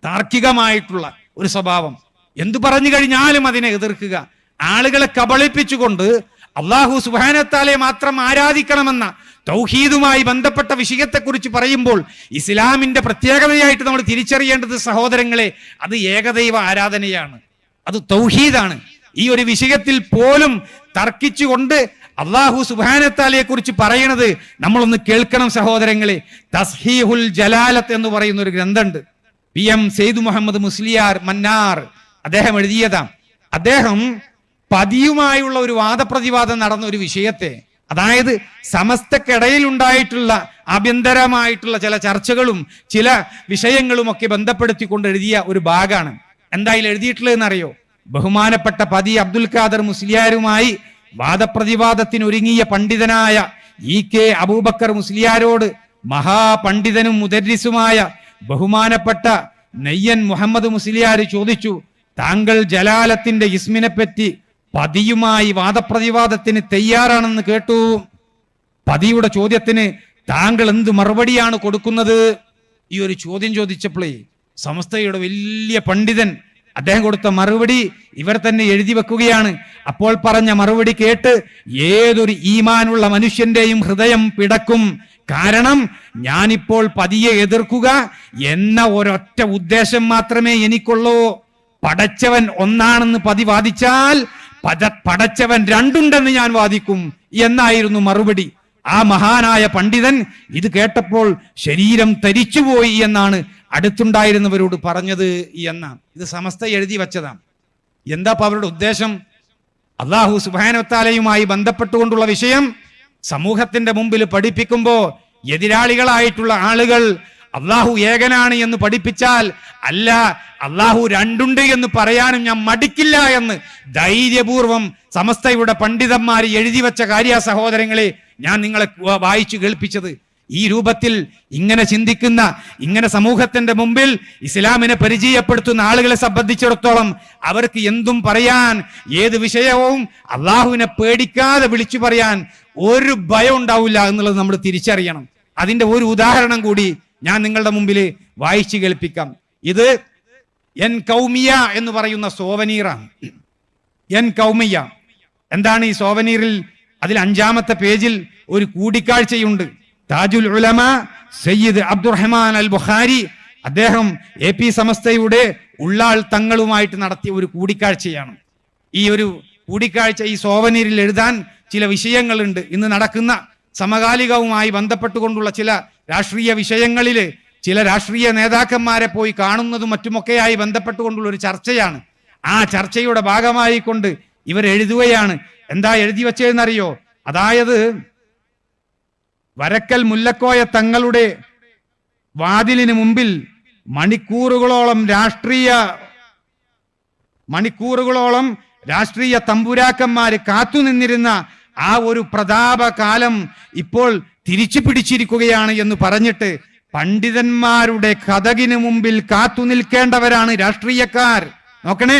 [SPEAKER 1] താർക്കികമായിട്ടുള്ള ഒരു സ്വഭാവം. എന്തു പറഞ്ഞു കഴിഞ്ഞാലും അതിനെ എതിർക്കുക. ആളുകളെ കബളിപ്പിച്ചുകൊണ്ട് അള്ളാഹു സുബ്ഹാനഹു വ തആലയെ മാത്രം ആരാധിക്കണമെന്ന തൗഹീദുമായി ബന്ധപ്പെട്ട വിഷയത്തെക്കുറിച്ച് പറയുമ്പോൾ ഇസ്ലാമിന്റെ പ്രത്യേകതയായിട്ട് നമ്മൾ തിരിച്ചറിയേണ്ടത് സഹോദരങ്ങളെ, അത് ഏകദൈവ ആരാധനയാണ്, അത് തൗഹീദാണ്. ഈ ഒരു വിഷയത്തിൽ പോലും തർക്കിച്ചുകൊണ്ട് അള്ളാഹു സുബ്ഹാനഹു വ തആലയെ കുറിച്ച് പറയുന്നത് നമ്മളൊന്ന് കേൾക്കണം സഹോദരങ്ങളെ. തസ്ഹീഹുൽ ജലാലത്ത് എന്ന് പറയുന്ന ഒരു ഗ്രന്ഥമുണ്ട്. PM സെയ്ദ് മുഹമ്മദ് മുസ്ലിയാർ മന്നാർ അദ്ദേഹം എഴുതിയതാണ്. അദ്ദേഹം പതിയുമായുള്ള ഒരു വാദപ്രതിവാദം നടന്ന ഒരു വിഷയത്തെ, അതായത് സമസ്തക്കിടയിൽ ഉണ്ടായിട്ടുള്ള ആഭ്യന്തരമായിട്ടുള്ള ചില ചർച്ചകളും ചില വിഷയങ്ങളും ഒക്കെ ബന്ധപ്പെടുത്തിക്കൊണ്ട് എഴുതിയ ഒരു ഭാഗമാണ്. എന്തായാലും എഴുതിയിട്ടുള്ളതെന്ന് അറിയോ? ബഹുമാനപ്പെട്ട പതി അബ്ദുൽ ഖാദർ മുസ്ലിയാരുമായി വാദപ്രതിവാദത്തിന് ഒരുങ്ങിയ പണ്ഡിതനായ EK അബൂബക്കർ മുസ്ലിയാരോട് മഹാപണ്ഡിതനും മുദരിസുമായ ബഹുമാനപ്പെട്ട നെയ്യൻ മുഹമ്മദ് മുസ്ലിയാർ ചോദിച്ചു, താങ്കൾ ജലാലത്തിന്റെ ഇസ്മിനെ പറ്റി പതിയുമായി വാദപ്രതിവാദത്തിന് തയ്യാറാണെന്ന് കേട്ടു. പതിയുടെ ചോദ്യത്തിന് താങ്കൾ എന്ത് മറുപടിയാണ് കൊടുക്കുന്നത്? ഈ ഒരു ചോദ്യം ചോദിച്ചപ്പോഴേ സമസ്തയുടെ വലിയ പണ്ഡിതൻ അദ്ദേഹം കൊടുത്ത മറുപടി ഇവർ തന്നെ എഴുതി വെക്കുകയാണ്. അപ്പോൾ പറഞ്ഞ മറുപടി കേട്ട് ഏതൊരു ഈമാനുള്ള മനുഷ്യന്റെയും ഹൃദയം പിടക്കും. കാരണം ഞാനിപ്പോൾ പതിയെ എതിർക്കുക എന്ന ഒരൊറ്റ ഉദ്ദേശം മാത്രമേ എനിക്കുള്ളൂ. പടച്ചവൻ ഒന്നാണെന്ന് പതി വാദിച്ചാൽ പടച്ചവൻ രണ്ടുണ്ടെന്ന് ഞാൻ വാദിക്കും എന്നായിരുന്നു മറുപടി. ആ മഹാനായ പണ്ഡിതൻ ഇത് കേട്ടപ്പോൾ ശരീരം തരിച്ചുപോയി എന്നാണ് അടുത്തുണ്ടായിരുന്നവരോട് പറഞ്ഞത് എന്നാണ്. ഇത് സമസ്ത എഴുതി വെച്ചതാണ്. എന്താ അവരുടെ ഉദ്ദേശം? അല്ലാഹു സുബ്ഹാനഹു വ തആലയുമായി ബന്ധപ്പെട്ടുകൊണ്ടുള്ള വിഷയം സമൂഹത്തിന്റെ മുമ്പിൽ പഠിപ്പിക്കുമ്പോൾ എതിരാളികളായിട്ടുള്ള ആളുകൾ അള്ളാഹു ഏകനാണ് എന്ന് പഠിപ്പിച്ചാൽ, അല്ല അള്ളാഹു രണ്ടുണ്ട് എന്ന് പറയാനും ഞാൻ മടിക്കില്ല എന്ന് ധൈര്യപൂർവം സമസ്തയുടെ പണ്ഡിതന്മാർ എഴുതി വെച്ച കാര്യ സഹോദരങ്ങളെ ഞാൻ നിങ്ങളെ വായിച്ചു കേൾപ്പിച്ചത്. ഈ രൂപത്തിൽ ഇങ്ങനെ ചിന്തിക്കുന്ന, ഇങ്ങനെ സമൂഹത്തിന്റെ മുമ്പിൽ ഇസ്ലാമിനെ പരിചയപ്പെടുത്തുന്ന ആളുകളെ സംബന്ധിച്ചിടത്തോളം അവർക്ക് എന്തും പറയാൻ, ഏത് വിഷയവും അള്ളാഹുവിനെ പേടിക്കാതെ വിളിച്ചു പറയാൻ ഒരു ഭയം ഉണ്ടാവില്ല എന്നുള്ളത് നമ്മൾ തിരിച്ചറിയണം. അതിന്റെ ഒരു ഉദാഹരണം കൂടി ഞാൻ നിങ്ങളുടെ മുമ്പിൽ വായിച്ചു കേൾപ്പിക്കാം. ഇത് എൻ കൗമിയ എന്ന് പറയുന്ന സോവനീറാണ്. എൻ കൗമിയ എന്താണ് ഈ സോവനീറിൽ? അതിൽ 5-ാമത്തെ പേജിൽ ഒരു കൂടിക്കാഴ്ചയുണ്ട്. താജുൽ ഉലമ സയ്യിദ് അബ്ദുറഹ്മാൻ അൽ ബുഖാരി അദ്ദേഹം AP സമസ്തയുടെ ഉള്ളാൾ തങ്ങളുമായിട്ട് നടത്തിയ ഒരു കൂടിക്കാഴ്ചയാണ്. ഈ ഒരു കൂടിക്കാഴ്ച ഈ സോവനീറിൽ എഴുതാൻ ചില വിഷയങ്ങളുണ്ട്. ഇന്ന് നടക്കുന്ന സമകാലികവുമായി ബന്ധപ്പെട്ടുകൊണ്ടുള്ള ചില രാഷ്ട്രീയ വിഷയങ്ങളിൽ ചില രാഷ്ട്രീയ നേതാക്കന്മാരെ പോയി കാണുന്നതും മറ്റുമൊക്കെയായി ബന്ധപ്പെട്ടുകൊണ്ടുള്ള ഒരു ചർച്ചയാണ്. ആ ചർച്ചയുടെ ഭാഗമായി കൊണ്ട് ഇവർ എഴുതുകയാണ്. എന്താ എഴുതി വെച്ചതെന്നറിയോ? അതായത് വരക്കൽ മുല്ലക്കോയ തങ്ങളുടെ വാതിലിന് മുമ്പിൽ മണിക്കൂറുകളോളം രാഷ്ട്രീയ തമ്പുരാക്കന്മാര് കാത്തുനിന്നിരുന്ന ആ ഒരു പ്രതാപകാലം ഇപ്പോൾ തിരിച്ചു പിടിച്ചിരിക്കുകയാണ് എന്ന് പറഞ്ഞിട്ട് പണ്ഡിതന്മാരുടെ കതകിന് മുമ്പിൽ കാത്തു നിൽക്കേണ്ടവരാണ് രാഷ്ട്രീയക്കാർ. നോക്കണേ,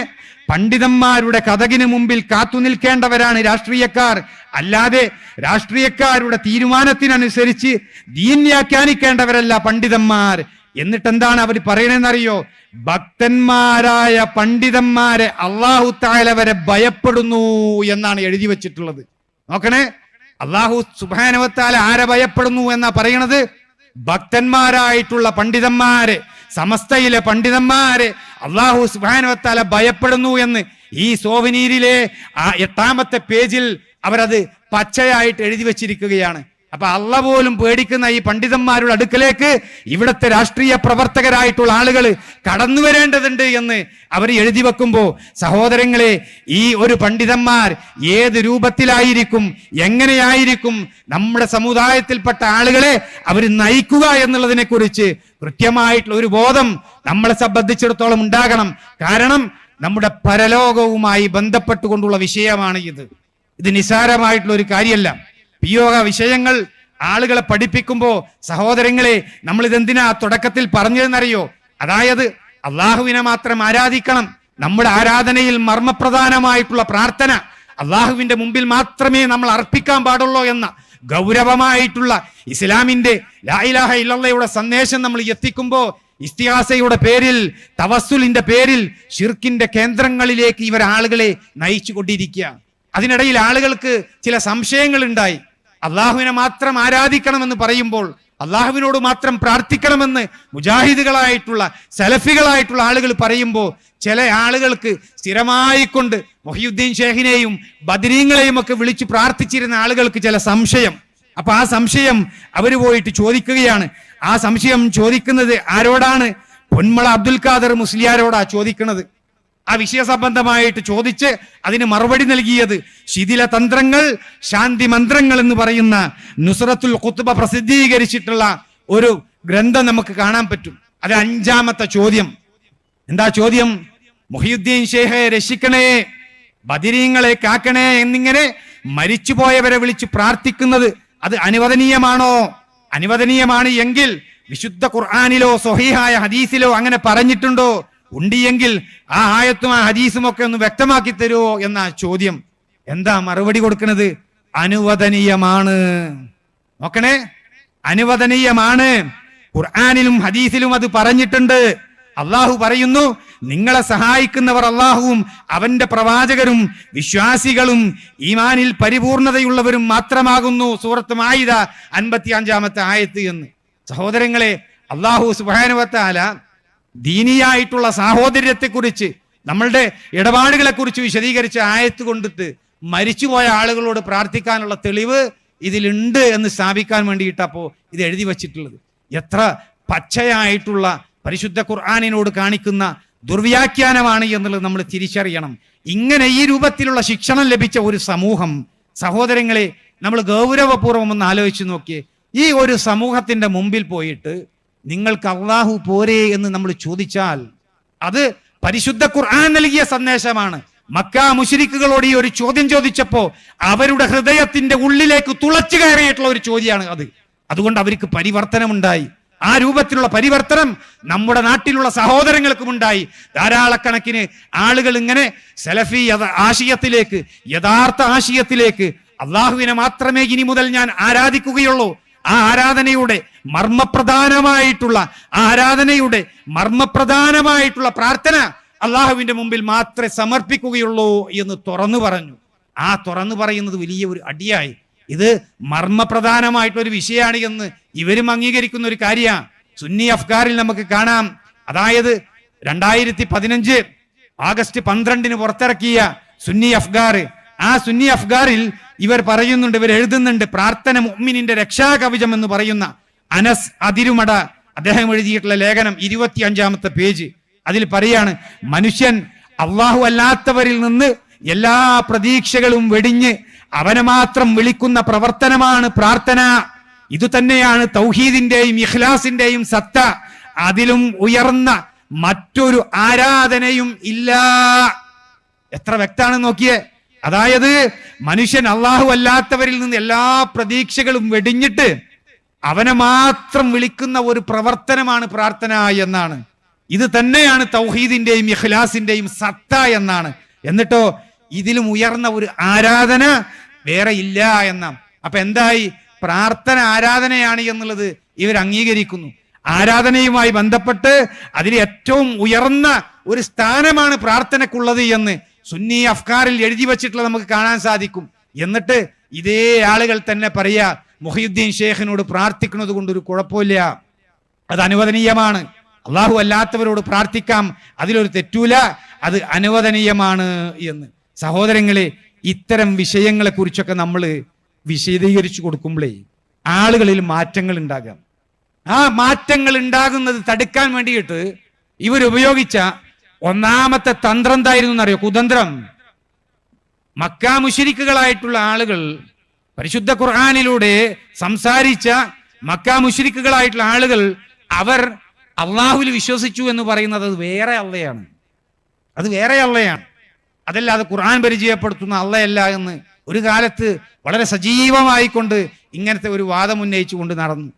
[SPEAKER 1] പണ്ഡിതന്മാരുടെ കതകിന് മുമ്പിൽ കാത്തു നിൽക്കേണ്ടവരാണ് രാഷ്ട്രീയക്കാർ. അല്ലാതെ രാഷ്ട്രീയക്കാരുടെ തീരുമാനത്തിനനുസരിച്ച് ദീൻ വ്യാഖ്യാനിക്കേണ്ടവരല്ല പണ്ഡിതന്മാർ. എന്നിട്ട് എന്താണ് അവർ പറയണെന്നറിയോ? ഭക്തന്മാരായ പണ്ഡിതന്മാരെ അല്ലാഹു തആല വരെ ഭയപ്പെടുന്നു എന്നാണ് എഴുതി വെച്ചിട്ടുള്ളത്. നോക്കണേ, അല്ലാഹു സുബ്ഹാനഹു വ തആല ആരെ ഭയപ്പെടുന്നു എന്നാ പറയണത്? ഭക്തന്മാരായിട്ടുള്ള പണ്ഡിതന്മാരെ, സമസ്തയിലെ പണ്ഡിതന്മാരെ അല്ലാഹു സുബ്ഹാനഹു വ തആല ഭയപ്പെടുന്നു എന്ന് ഈ സോവനീരിലെ 8-ാമത്തെ പേജിൽ അവരത് പച്ചയായിട്ട് എഴുതി വെച്ചിരിക്കുകയാണ്. അപ്പൊ അള്ള പോലും പേടിക്കുന്ന ഈ പണ്ഡിതന്മാരുടെ അടുക്കലേക്ക് ഇവിടുത്തെ രാഷ്ട്രീയ പ്രവർത്തകരായിട്ടുള്ള ആളുകൾ കടന്നു വരേണ്ടതുണ്ട് എന്ന് അവർ എഴുതി വെക്കുമ്പോ, സഹോദരങ്ങളെ, ഈ ഒരു പണ്ഡിതന്മാർ ഏത് രൂപത്തിലായിരിക്കും, എങ്ങനെയായിരിക്കും നമ്മുടെ സമുദായത്തിൽപ്പെട്ട ആളുകളെ അവർ നയിക്കുക എന്നുള്ളതിനെ കുറിച്ച് കൃത്യമായിട്ടുള്ള ഒരു ബോധം നമ്മളെ സംബന്ധിച്ചിടത്തോളം ഉണ്ടാകണം. കാരണം നമ്മുടെ പരലോകവുമായി ബന്ധപ്പെട്ടുകൊണ്ടുള്ള വിഷയമാണ് ഇത്. ഇത് നിസ്സാരമായിട്ടുള്ള ഒരു കാര്യമല്ല. പിയോഗ വിഷയങ്ങൾ ആളുകളെ പഠിപ്പിക്കുമ്പോ സഹോദരങ്ങളെ, നമ്മൾ ഇതെന്തിനാ തുടക്കത്തിൽ പറഞ്ഞതെന്നറിയോ? അതായത് അള്ളാഹുവിനെ മാത്രം ആരാധിക്കണം. നമ്മുടെ ആരാധനയിൽ മർമ്മപ്രധാനമായിട്ടുള്ള പ്രാർത്ഥന അള്ളാഹുവിന്റെ മുമ്പിൽ മാത്രമേ നമ്മൾ അർപ്പിക്കാൻ പാടുള്ളൂ എന്ന ഗൗരവമായിട്ടുള്ള ഇസ്ലാമിന്റെ ലാ ഇലാഹ ഇല്ലല്ലാഹയുടെ സന്ദേശം നമ്മൾ എത്തിക്കുമ്പോൾ ഇസ്തിഹാസയുടെ പേരിൽ, തവസ്സുലിന്റെ പേരിൽ ശിർക്കിന്റെ കേന്ദ്രങ്ങളിലേക്ക് ഇവർ ആളുകളെ നയിച്ചു കൊണ്ടിരിക്കുക. അതിനിടയിൽ ആളുകൾക്ക് ചില സംശയങ്ങൾ ഉണ്ടായി. അള്ളാഹുവിനെ മാത്രം ആരാധിക്കണമെന്ന് പറയുമ്പോൾ, അള്ളാഹുവിനോട് മാത്രം പ്രാർത്ഥിക്കണമെന്ന് മുജാഹിദുകളായിട്ടുള്ള സലഫികളായിട്ടുള്ള ആളുകൾ പറയുമ്പോൾ, ചില ആളുകൾക്ക് സ്ഥിരമായി കൊണ്ട് മുഹിയുദ്ദീൻ ഷേഖിനെയും ബദരീങ്ങളെയും ഒക്കെ വിളിച്ചു പ്രാർത്ഥിച്ചിരുന്ന ആളുകൾക്ക് ചില സംശയം. അപ്പൊ ആ സംശയം അവർ പോയിട്ട് ചോദിക്കുകയാണ്. ആ സംശയം ചോദിക്കുന്നത് ആരോടാണ്? പൊന്മള അബ്ദുൽ ഖാദർ മുസ്ലിയാരോടാ ചോദിക്കുന്നത്. ആ വിഷയ സംബന്ധമായിട്ട് ചോദിച്ച് അതിന് മറുപടി നൽകിയത് ശിഥില തന്ത്രങ്ങൾ ശാന്തി മന്ത്രങ്ങൾ എന്ന് പറയുന്ന നുസ്രത്തുൽ ഖുത്ബ പ്രസിദ്ധീകരിച്ചിട്ടുള്ള ഒരു ഗ്രന്ഥം നമുക്ക് കാണാൻ പറ്റും. അത് 5-ാമത്തെ ചോദ്യം. എന്താ ചോദ്യം? മുഹിയുദ്ദീൻ ഷേഖെ രക്ഷിക്കണേ, ബദരീങ്ങളെ കാക്കണേ എന്നിങ്ങനെ മരിച്ചുപോയവരെ വിളിച്ച് പ്രാർത്ഥിക്കുന്നത് അത് അനുവദനീയമാണോ? അനുവദനീയമാണ് എങ്കിൽ വിശുദ്ധ ഖുർആനിലോ സ്വഹീഹായ ഹദീസിലോ അങ്ങനെ പറഞ്ഞിട്ടുണ്ടോ? ഉണ്ടെങ്കിൽ ആ ആയത്തും ആ ഹദീസും ഒക്കെ ഒന്ന് വ്യക്തമാക്കി തരുമോ എന്ന ചോദ്യം. എന്താ മറുപടി കൊടുക്കുന്നത്? അനുവദനീയമാണ്. നോക്കണേ, അനുവദനീയമാണ്. ഖുർആനിലും ഹദീസിലും അത് പറഞ്ഞിട്ടുണ്ട്. അള്ളാഹു പറയുന്നു, നിങ്ങളെ സഹായിക്കുന്നവർ അള്ളാഹുവും അവന്റെ പ്രവാചകരും വിശ്വാസികളും ഈമാനിൽ പരിപൂർണതയുള്ളവരും മാത്രമാകുന്നു. സൂറത്ത് മാഇദ 55-ാമത്തെ ആയത്ത് എന്ന്. സഹോദരങ്ങളെ, അള്ളാഹു സുബ്ഹാനഹു വ തആല ദീനിയായിട്ടുള്ള സാഹോദര്യത്തെക്കുറിച്ച്, നമ്മളുടെ ഇടപാടുകളെ കുറിച്ച് വിശദീകരിച്ച ആയത്ത് കൊണ്ടിട്ട് മരിച്ചുപോയ ആളുകളോട് പ്രാർത്ഥിക്കാനുള്ള തെളിവ് ഇതിലുണ്ട് എന്ന് സ്ഥാപിക്കാൻ വേണ്ടിയിട്ടപ്പോ ഇത് എഴുതി വച്ചിട്ടുള്ളത്. എത്ര പച്ചയായിട്ടുള്ള പരിശുദ്ധ ഖുർആനിനോട് കാണിക്കുന്ന ദുർവ്യാഖ്യാനമാണ് എന്നുള്ളത് നമ്മൾ തിരിച്ചറിയണം. ഇങ്ങനെ ഈ രൂപത്തിലുള്ള ശിക്ഷണം ലഭിച്ച ഒരു സമൂഹം, സഹോദരങ്ങളെ, നമ്മൾ ഗൗരവപൂർവ്വം ഒന്ന് ആലോചിച്ച് നോക്കിയേ. ഈ ഒരു സമൂഹത്തിന്റെ മുമ്പിൽ പോയിട്ട് നിങ്ങൾക്ക് അള്ളാഹു പോരേ എന്ന് നമ്മൾ ചോദിച്ചാൽ അത് പരിശുദ്ധ ഖുർആൻ നൽകിയ സന്ദേശമാണ്. മക്ക മുശ്രിക്കുകളോട് ഈ ഒരു ചോദ്യം ചോദിച്ചപ്പോ അവരുടെ ഹൃദയത്തിന്റെ ഉള്ളിലേക്ക് തുളച്ചു കയറിയിട്ടുള്ള ഒരു ചോദ്യമാണ് അത്. അതുകൊണ്ട് അവർക്ക് പരിവർത്തനമുണ്ടായി. ആ രൂപത്തിലുള്ള പരിവർത്തനം നമ്മുടെ നാട്ടിലുള്ള സഹോദരങ്ങൾക്കും ഉണ്ടായി. ധാരാളക്കണക്കിന് ആളുകൾ ഇങ്ങനെ സലഫി ആശയത്തിലേക്ക്, യഥാർത്ഥ ആശയത്തിലേക്ക്, അള്ളാഹുവിനെ മാത്രമേ ഇനി മുതൽ ഞാൻ ആരാധിക്കുകയുള്ളൂ, ആ ആരാധനയുടെ മർമ്മപ്രധാനമായിട്ടുള്ള പ്രാർത്ഥന അള്ളാഹുവിന്റെ മുമ്പിൽ മാത്രമേ സമർപ്പിക്കുകയുള്ളൂ എന്ന് തുറന്നു പറഞ്ഞു. ആ തുറന്നു പറയുന്നത് വലിയ ഒരു അടിയായി. ഇത് മർമ്മപ്രധാനമായിട്ടൊരു വിഷയമാണ് എന്ന് ഇവരും അംഗീകരിക്കുന്ന ഒരു കാര്യമാണ്. സുന്നി അഫ്ഗാറിൽ നമുക്ക് കാണാം. അതായത് 2015 ആഗസ്റ്റ് 12 പുറത്തിറക്കിയ സുന്നി അഫ്ഗാർ. ആ സുന്നി അഫ്ഗാറിൽ ഇവർ പറയുന്നുണ്ട്, ഇവർ എഴുതുന്നുണ്ട്, പ്രാർത്ഥന മുഅ്മിനിന്റെ രക്ഷാകവചം എന്ന് പറയുന്ന അനസ് അതിരുമട അദ്ദേഹം എഴുതിയിട്ടുള്ള ലേഖനം 25-ാമത്തെ പേജ്. അതിൽ പറയാണ്, മനുഷ്യൻ അള്ളാഹു അല്ലാത്തവരിൽ നിന്ന് എല്ലാ പ്രതീക്ഷകളും വെടിഞ്ഞ് അവനെ മാത്രം വിളിക്കുന്ന പ്രവർത്തനമാണ് പ്രാർത്ഥന. ഇതുതന്നെയാണ് തൗഹീദിന്റെയും ഇഖ്ലാസിന്റെയും സത്ത. അതിലും ഉയർന്ന മറ്റൊരു ആരാധനയും ഇല്ല. എത്ര വ്യക്തമാണ് നോക്കിയേ. അതായത് മനുഷ്യൻ അള്ളാഹു അല്ലാത്തവരിൽ നിന്ന് എല്ലാ പ്രതീക്ഷകളും വെടിഞ്ഞിട്ട് അവനെ മാത്രം വിളിക്കുന്ന ഒരു പ്രവർത്തനമാണ് പ്രാർത്ഥന എന്നാണ്. ഇത് തന്നെയാണ് തൗഹീദിന്റെയും ഇഖ്ലാസിന്റെയും സത്ത എന്നാണ്. എന്നിട്ടോ ഇതിലും ഉയർന്ന ഒരു ആരാധന വേറെ ഇല്ല എന്നാണ്. അപ്പൊ എന്തായി? പ്രാർത്ഥന ആരാധനയാണ് എന്നുള്ളത് ഇവർ അംഗീകരിക്കുന്നു. ആരാധനയുമായി ബന്ധപ്പെട്ട് അതിൽ ഏറ്റവും ഉയർന്ന ഒരു സ്ഥാനമാണ് പ്രാർത്ഥനക്കുള്ളത് എന്ന് സുന്നി അഫ്കാറിൽ എഴുതി വച്ചിട്ടുള്ളത് നമുക്ക് കാണാൻ സാധിക്കും. എന്നിട്ട് ഇതേ ആളുകൾ തന്നെ പറയാ, മുഹിയുദ്ദീൻ ഷേഖിനോട് പ്രാർത്ഥിക്കുന്നത് കൊണ്ട് ഒരു കുഴപ്പമില്ല, അത് അനുവദനീയമാണ്. അള്ളാഹു അല്ലാത്തവരോട് പ്രാർത്ഥിക്കാം, അതിലൊരു തെറ്റൂല, അത് അനുവദനീയമാണ് എന്ന്. സഹോദരങ്ങളെ, ഇത്തരം വിഷയങ്ങളെ കുറിച്ചൊക്കെ നമ്മൾ വിശദീകരിച്ചു കൊടുക്കുമ്പോഴേ ആളുകളിൽ മാറ്റങ്ങൾ ഉണ്ടാകാം. ആ മാറ്റങ്ങൾ ഉണ്ടാകുന്നത് തടുക്കാൻ വേണ്ടിയിട്ട് ഇവരുപയോഗിച്ച ഒന്നാമത്തെ തന്ത്രം എന്തായിരുന്നു എന്നറിയോ? കുതന്ത്രം. മക്ക മുശ്രിക്കുകളായിട്ടുള്ള ആളുകൾ, പരിശുദ്ധ ഖുർആനിലൂടെ സംസാരിച്ച മക്ക മുശ്രിക്കുകളായിട്ടുള്ള ആളുകൾ, അവർ അള്ളാഹുവിൽ വിശ്വസിച്ചു എന്ന് പറയുന്നത് അത് വേറെ അള്ളയാണ്. അത് വേറെ അള്ളയാണ്, അതല്ലാതെ ഖുർആൻ പരിചയപ്പെടുത്തുന്ന അള്ളയല്ല എന്ന് ഒരു കാലത്ത് വളരെ സജീവമായിക്കൊണ്ട് ഇങ്ങനത്തെ ഒരു വാദം ഉന്നയിച്ചുകൊണ്ട് നടന്നു.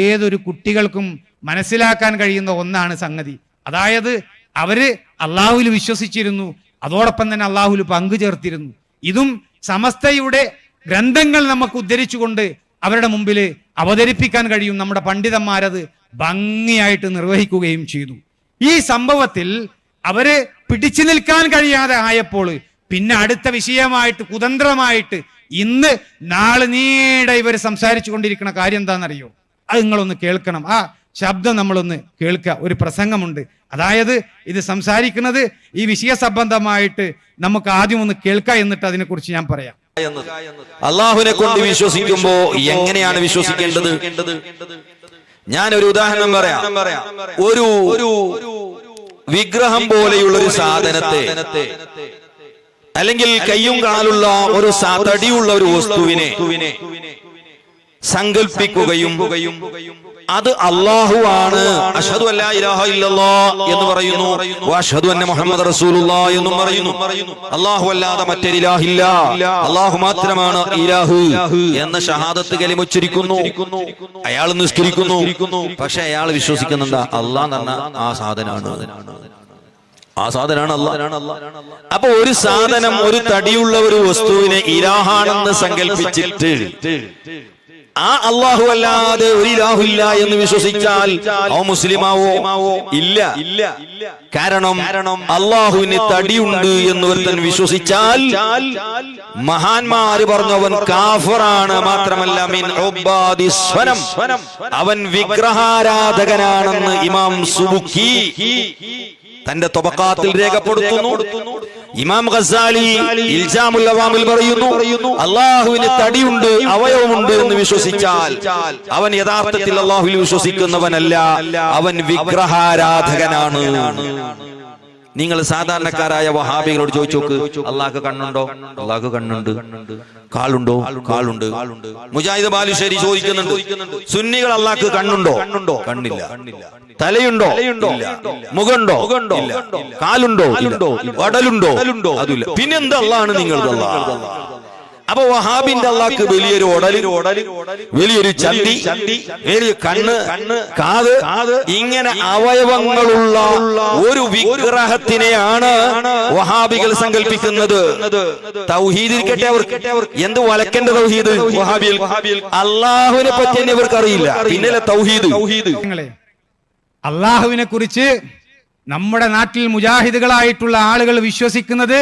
[SPEAKER 1] ഏതൊരു കുട്ടികൾക്കും മനസ്സിലാക്കാൻ കഴിയുന്ന ഒന്നാണ് സംഗതി. അതായത് അവര് അള്ളാഹുവിൽ വിശ്വസിച്ചിരുന്നു, അതോടൊപ്പം തന്നെ അള്ളാഹുവിൽ പങ്കു ചേർത്തിരുന്നു. ഇതും സമസ്തയുടെ ഗ്രന്ഥങ്ങൾ നമുക്ക് ഉദ്ധരിച്ചുകൊണ്ട് അവരുടെ മുമ്പിൽ അവതരിപ്പിക്കാൻ കഴിയും. നമ്മുടെ പണ്ഡിതന്മാരത് ഭംഗിയായിട്ട് നിർവഹിക്കുകയും ചെയ്തു. ഈ സംഭവത്തിൽ അവര് പിടിച്ചു നിൽക്കാൻ കഴിയാതെ ആയപ്പോൾ പിന്നെ അടുത്ത വിഷയമായിട്ട് കുതന്ത്രമായിട്ട് ഇന്ന് നാളെ നീടെ ഇവർ സംസാരിച്ചു കൊണ്ടിരിക്കുന്ന കാര്യം എന്താണെന്നറിയോ? അത് നിങ്ങളൊന്ന് കേൾക്കണം. ആ ശബ്ദം നമ്മളൊന്ന് കേൾക്കുക. ഒരു പ്രസംഗമുണ്ട്, അതായത് ഇത് സംസാരിക്കുന്നത് ഈ വിഷയ സംബന്ധമായിട്ട് നമുക്ക് ആദ്യം ഒന്ന് കേൾക്കാം, എന്നിട്ട് അതിനെക്കുറിച്ച് ഞാൻ പറയാം.
[SPEAKER 2] അള്ളാഹുവിനെ കൊണ്ട് വിശ്വസിക്കുമ്പോ എങ്ങനെയാണ് വിശ്വസിക്കേണ്ടത്? ഞാനൊരു ഉദാഹരണം പറയാം. ഒരു വിഗ്രഹം പോലെയുള്ള ഒരു സാധനത്തെ, അല്ലെങ്കിൽ കയ്യും കാലുള്ള ഒരു തടിയുള്ള ഒരു വസ്തുവിനെ സങ്കല്പിക്കുകയും അത് അല്ലാഹുവാണ്, അശ്ഹദു അല്ലാ ഇലാഹ ഇല്ലല്ലാഹ് എന്ന് പറയുന്നു, വഅശ്ഹദു അന്ന മുഹമ്മദ് റസൂലുള്ളാഹ് എന്നും പറയുന്നു. അല്ലാഹു അല്ലാതെ മറ്റൊരു ഇലാഹില്ല, അല്ലാഹു മാത്രമാണ് ഇലാഹ് എന്ന ഷഹാദത്ത് കലിമ ഉച്ചരിക്കുന്നു. അയാൾ നിസ്കരിക്കുന്നു. പക്ഷെ അയാൾ വിശ്വസിക്കുന്നുണ്ട് അല്ലാഹ് എന്ന് പറഞ്ഞ ആ സാധനമാണ് അല്ലാഹ്. അപ്പൊ ഒരു സാധനം, ഒരു തടിയുള്ള ഒരു വസ്തുവിനെ ഇലാഹാണെന്ന് സങ്കല്പിച്ചിട്ട് ആ അല്ലാഹു അല്ലാതെ ഒരു ഇലാഹില്ല എന്ന് വിശ്വസിച്ചാൽ അവൻ മുസ്ലിമാവോ? ഇല്ല. കാരണം അല്ലാഹുവിന് തടിയുണ്ട് എന്ന് ഒരുത്തൻ വിശ്വസിച്ചാൽ മഹാന്മാര് പറഞ്ഞവൻ കാഫിറാണ്. മാത്രമല്ല മിൻ ഉബാദിസ് സ്വനം, അവൻ വിഗ്രഹാരാധകനാണെന്ന് ഇമാം സുബുക്കി തന്റെ തബഖാത്തിൽ രേഖപ്പെടുത്തുന്നു. ഇമാം ഗസാലി ഇൽജാമുൽ അവാമിൽ പറയുന്നു, അല്ലാഹുവിന് തടിയുണ്ട്, അവയവമുണ്ട് എന്ന് വിശ്വസിച്ചാൽ അവൻ യഥാർത്ഥത്തിൽ അല്ലാഹുവിൽ വിശ്വസിക്കുന്നവനല്ല, അവൻ വിഗ്രഹാരാധകനാണ്. നിങ്ങൾ സാധാരണക്കാരായ വഹാബികളോട് ചോദിച്ചു നോക്ക്, അള്ളാഹ്ക്ക് കണ്ണുണ്ടോ? അള്ളാഹ്ക്ക് കണ്ണുണ്ട്. കാലുണ്ടോ? കാലുണ്ട്. മുജാഹിദ് ബാലുശ്ശേരി ചോദിക്കുന്നുണ്ട്, സുന്നികൾ അള്ളാഹ്ക്ക് കണ്ണുണ്ടോ? കണ്ണില്ല. തലയുണ്ടോ? മുഖമുണ്ടോ? കാലുണ്ടോ? വടലുണ്ടോ? അതുമില്ല. പിന്നെന്താ അള്ളാഹാണ് നിങ്ങൾക്ക് അള്ളാഹ്? അപ്പൊ വഹാബിന്റെ അള്ളാഹ്ക്ക് വലിയൊരു വലിയൊരു ചന്തി, വലിയ കണ്ണ്, കാത്, ഇങ്ങനെ അവയവങ്ങളുള്ള ഒരു വിഗ്രഹത്തിനെയാണ് വഹാബികൾ സങ്കല്പിക്കുന്നത്. തൗഹീദിരിക്കട്ടെ, അവർക്ക് എന്ത് വലക്കേണ്ട തൗഹീദ്? വഹാബികൾ അള്ളാഹുവിനെ പറ്റി തന്നെ ഇവർക്ക് അറിയില്ല, പിന്നെ തൗഹീദ്.
[SPEAKER 1] അള്ളാഹുവിനെ കുറിച്ച് നമ്മുടെ നാട്ടിൽ മുജാഹിദുകളായിട്ടുള്ള ആളുകൾ വിശ്വസിക്കുന്നത്